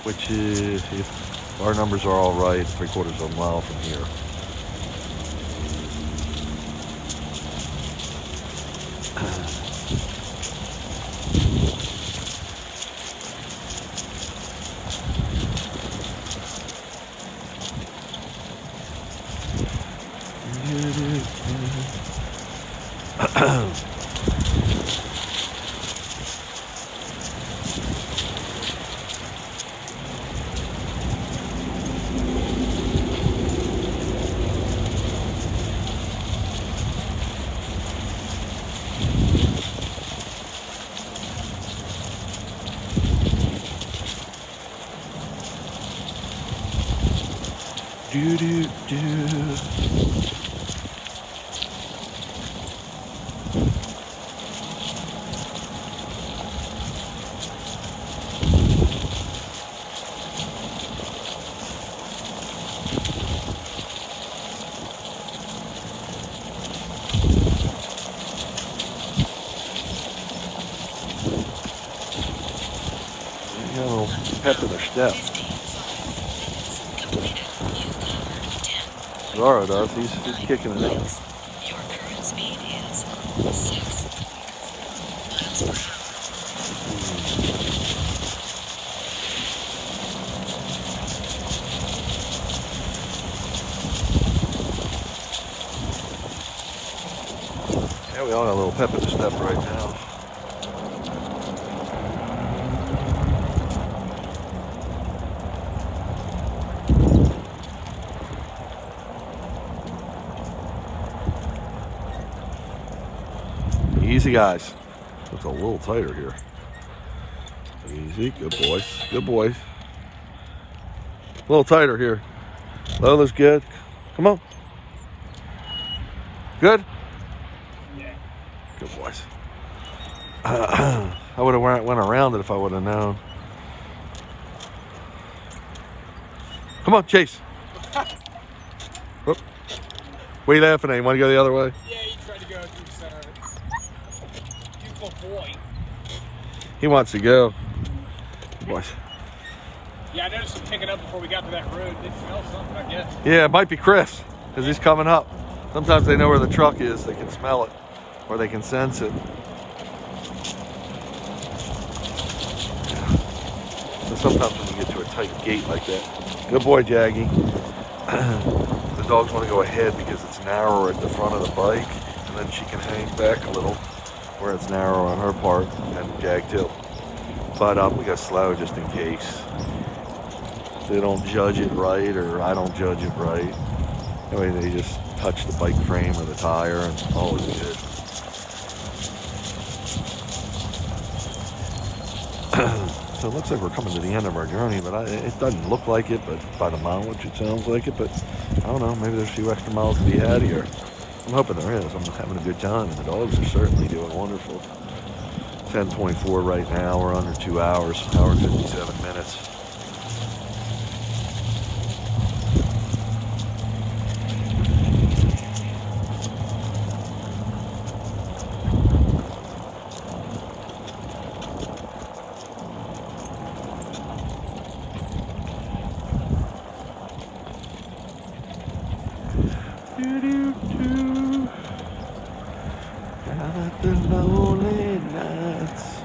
which is, if our numbers are all right, 3/4 of a mile from here. Got a little pep in their step. 15 completed. You Zara does. He's kicking it out. your current speed is 6 miles per hour. Yeah, we all got a little pep in the step right now. Easy, guys. Looks a little tighter here. Easy. Good boys. Good boys. A little tighter here. Lola's good. Come on. Good? Yeah. Good boys. I would have went around it if I would have known. Come on, Chase. Whoop. What are you laughing at? You want to go the other way? Yeah, he tried to go through the center of it. Beautiful boy. He wants to go. Good boys. Yeah, I noticed him picking up before we got to that road. They smell something, I guess. Yeah, it might be Chris, because he's coming up. Sometimes they know where the truck is. They can smell it, or they can sense it. So sometimes when you get to a tight gate like that. Good boy, Jaggy. The dogs want to go ahead because it's narrower at the front of the bike, and then she can hang back a little where it's narrow on her part, and Jag too. But we got slow just in case they don't judge it right, or I don't judge it right. Anyway, they just touch the bike frame or the tire, and all is good. So it looks like we're coming to the end of our journey, but it doesn't look like it, but by the mileage it sounds like it. But I don't know, maybe there's a few extra miles to be had here. I'm hoping there is. I'm having a good time, and the dogs are certainly doing wonderful. 10:24 right now. We're under 2 hours, hour and 57 minutes. Got the lonely nights.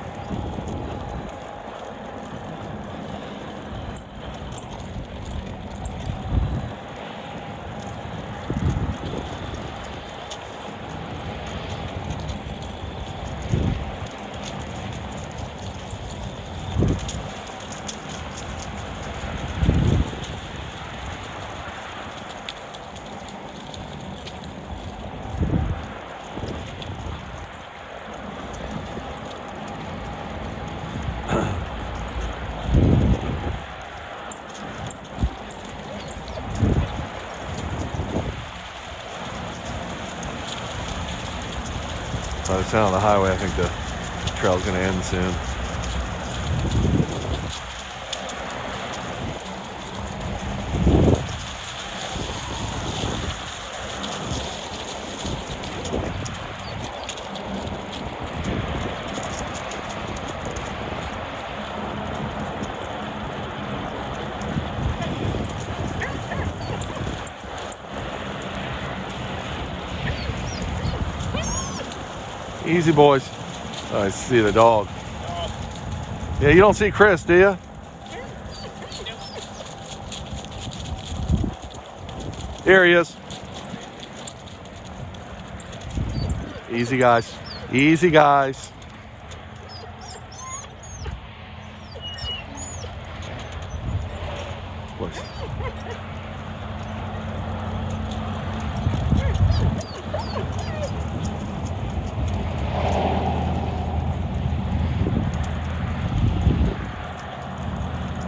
By the sound of the highway, I think the trail's going to end soon. Easy, boys. Oh, I see the dog. Yeah, you don't see Chris, do you? Here he is. Easy, guys. Easy, guys. Boys.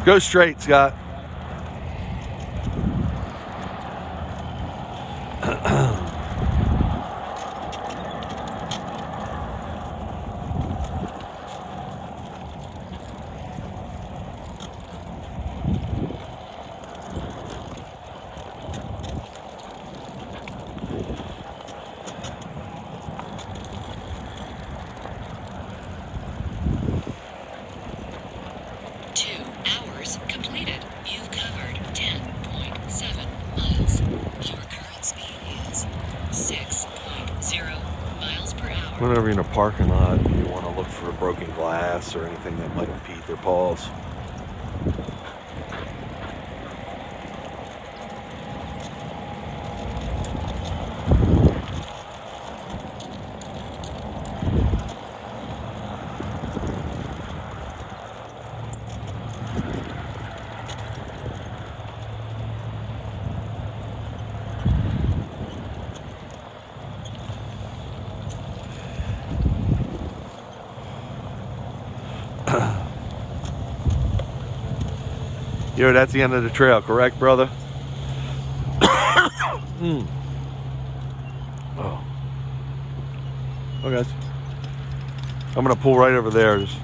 Go straight, Scott. Whenever you're in a parking lot, you want to look for broken glass or anything that might impede their paws. Yo, that's the end of the trail, correct, brother? Oh. Oh, guys. I'm gonna pull right over there, just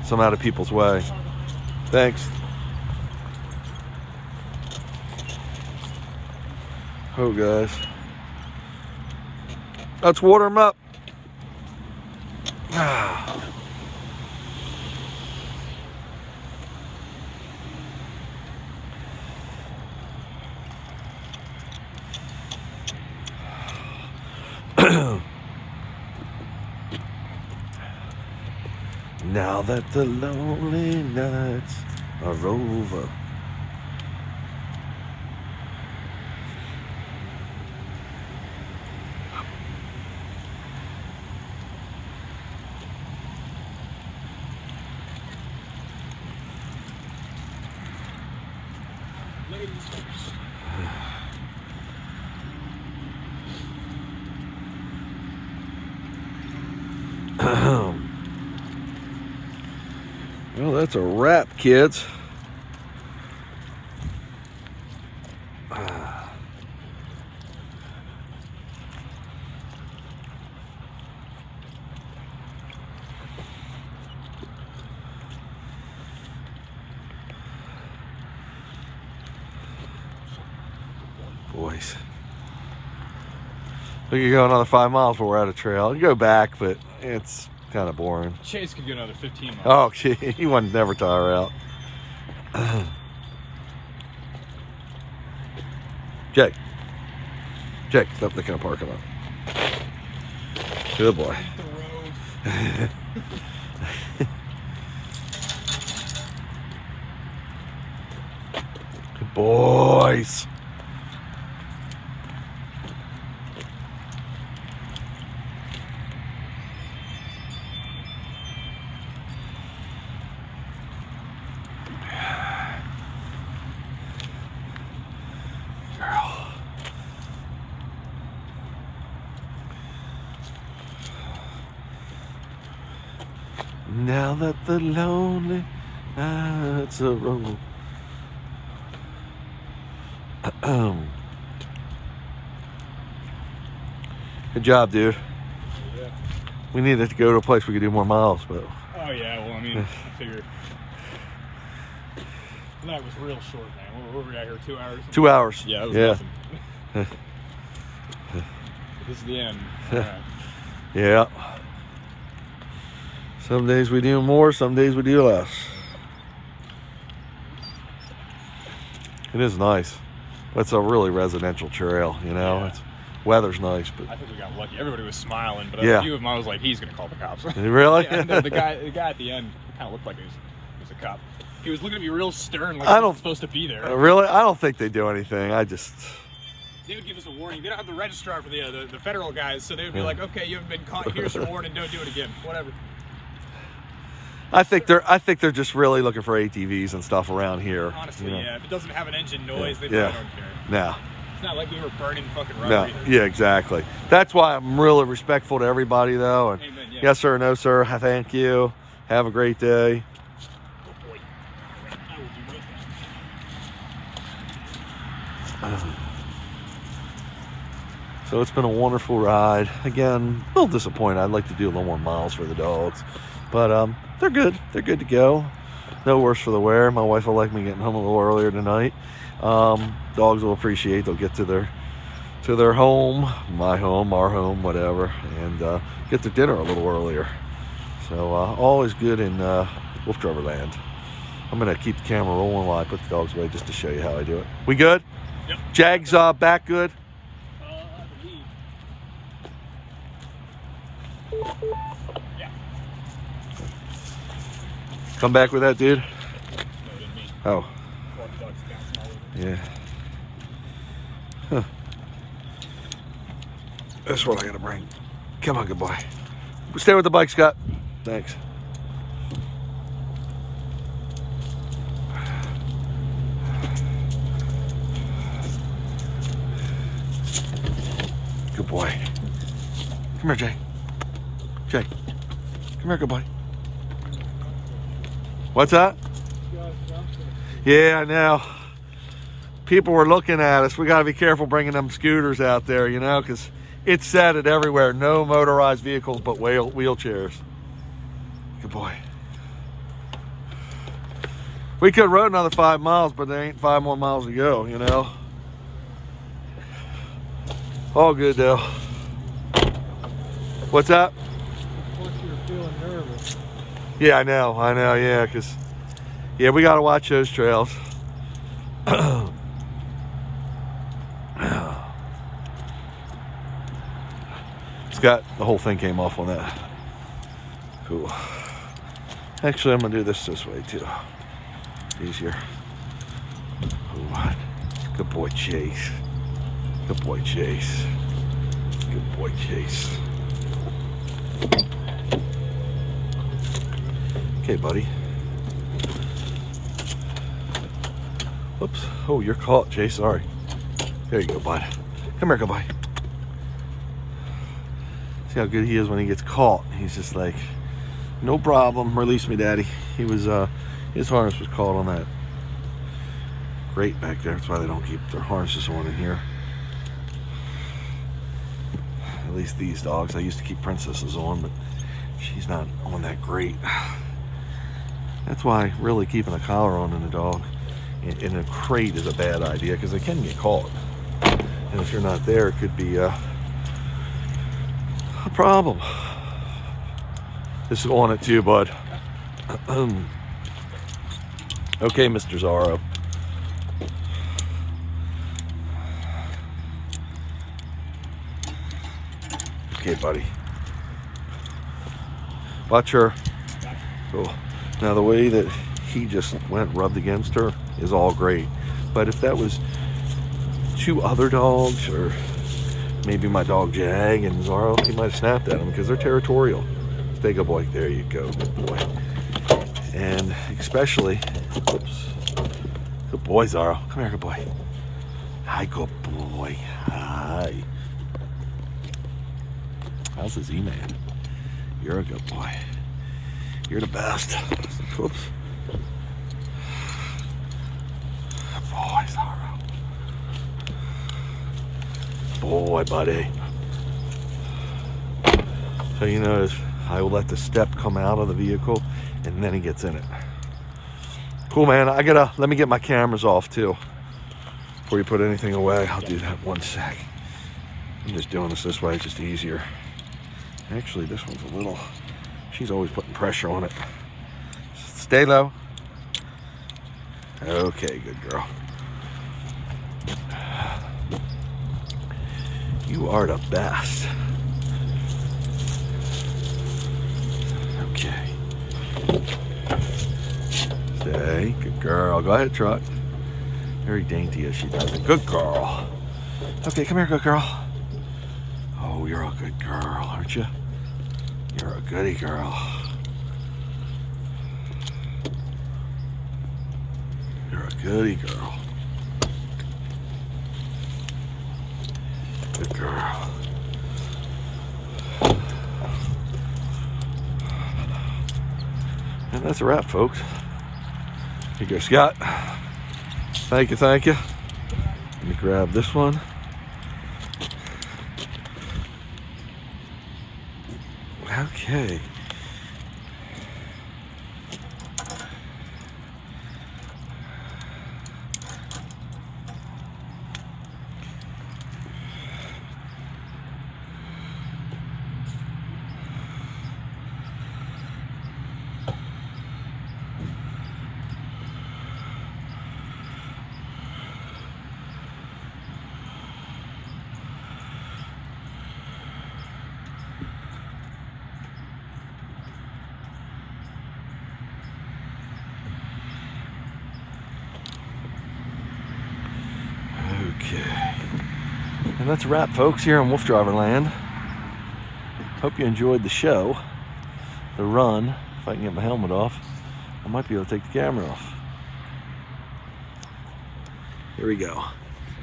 so I'm out of people's way. Thanks. Oh, guys. Let's water them up. Now that the lonely nights are over. Ladies first. Well, that's a wrap, kids. Boys. We could go another 5 miles before we're out of trail. You go back, but it's kind of boring. Chase could go another 15 miles. Oh, gee, he would never tire out. Jake, stop looking at the parking lot. Good boy. The road. Good boys. Now that the lonely nights are over. Good job, dude. Yeah. We needed to go to a place we could do more miles, but Oh yeah, well I mean, I figure that was real short, man. What were we out here, 2 hours? 2 hours. Yeah, it was nothing. This is the end. All right. Yeah. Some days we do more, some days we do less. It is nice. It's a really residential trail, you know. Yeah. It's weather's nice, but I think we got lucky. Everybody was smiling, but Yeah. a few of them I was like, he's gonna call the cops. really? Yeah, the guy at the end kind of looked like he was a cop. He was looking at me real stern, like I he don't- wasn't supposed to be there. Really? I don't think they do anything. I just They would give us a warning. They don't have the registrar for the federal guys, so they would be like, okay, you haven't been caught. Here's your warning. Don't do it again. Whatever. I think they're just really looking for ATVs and stuff around here. Honestly, you know? yeah. If it doesn't have an engine noise, they Yeah. probably don't care. No. It's not like we were burning fucking rubber No. either. Yeah, exactly. That's why I'm really respectful to everybody, though. And Amen, yeah. yes, sir. No, sir. Thank you. Have a great day. Oh, boy. I will be right back. So it's been a wonderful ride. Again, a little disappointed. I'd like to do a little more miles for the dogs. But they're good. They're good to go. No worse for the wear. My wife will like me getting home a little earlier tonight. Dogs will appreciate. They'll get to their home, my home, our home, whatever, and get to dinner a little earlier. So always good in WoofDriver land. I'm gonna keep the camera rolling while I put the dogs away just to show you how I do it. We good? Yep. Jag's back good. I believe. Yeah. Come back with that, dude. No, didn't mean. Oh, Bark dogs bouncing all over. yeah. Huh. That's what I gotta bring. Come on, good boy. Stay with the bike, Scott. Thanks. Good boy. Come here, Jay. Jay. Come here, good boy. What's that? Yeah, I know. People were looking at us. We got to be careful bringing them scooters out there, you know, because it's set it everywhere. No motorized vehicles but wheelchairs. Good boy. We could rode another 5 miles, but there ain't 5 more miles to go, you know. All good though. What's up? Plus you're feeling nervous. Yeah, I know, yeah, because, yeah, we got to watch those trails. Scott, the whole thing came off on that. Cool. Actually, I'm going to do this way, too. Easier. Cool. Good boy, Chase. Good boy, Chase. Good boy, Chase. Okay, buddy. Whoops. Oh, you're caught, Chase. Sorry. There you go, bud. Come here, good boy. See how good he is when he gets caught. He's just like, no problem. Release me, daddy. He was, his harness was caught on that grate back there. That's why they don't keep their harnesses on in here. At least these dogs. I used to keep Princess's on, but she's not on that grate. That's why really keeping a collar on in a dog in a crate is a bad idea, because they can get caught. And if you're not there, it could be a problem. This is on it too, bud. Okay, Mr. Zorro. Okay, buddy. Watch her. Cool. Now the way that he just went rubbed against her is all great. But if that was 2 other dogs, or maybe my dog Jag and Zorro, he might have snapped at him because they're territorial. Stay good boy. There you go. Good boy. And especially, oops. Good boy, Zorro. Come here, good boy. Hi, good boy. Hi. How's his E-Man? You're a good boy. You're the best. Whoops. Good boy, Zorro. Boy, buddy. So you notice I will let the step come out of the vehicle and then he gets in it. Cool, man. Let me get my cameras off too before you put anything away. I'll do that 1 sec. I'm just doing this way, it's just easier. Actually, this one's a little, she's always putting pressure on it. Stay low. Okay, good girl. You are the best. Okay. Stay. Good girl. Go ahead, Trot. Very dainty as she does it. Good girl. Okay, come here, good girl. Oh, you're a good girl, aren't you? You're a goody girl. You're a goody girl. Good girl. And that's a wrap, folks. Here you go, Scott. Thank you, thank you. Let me grab this one. Okay. And that's a wrap, folks, here on WoofDriver Land. Hope you enjoyed the show, the run. If I can get my helmet off, I might be able to take the camera off. Here we go.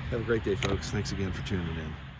Have a great day, folks. Thanks again for tuning in.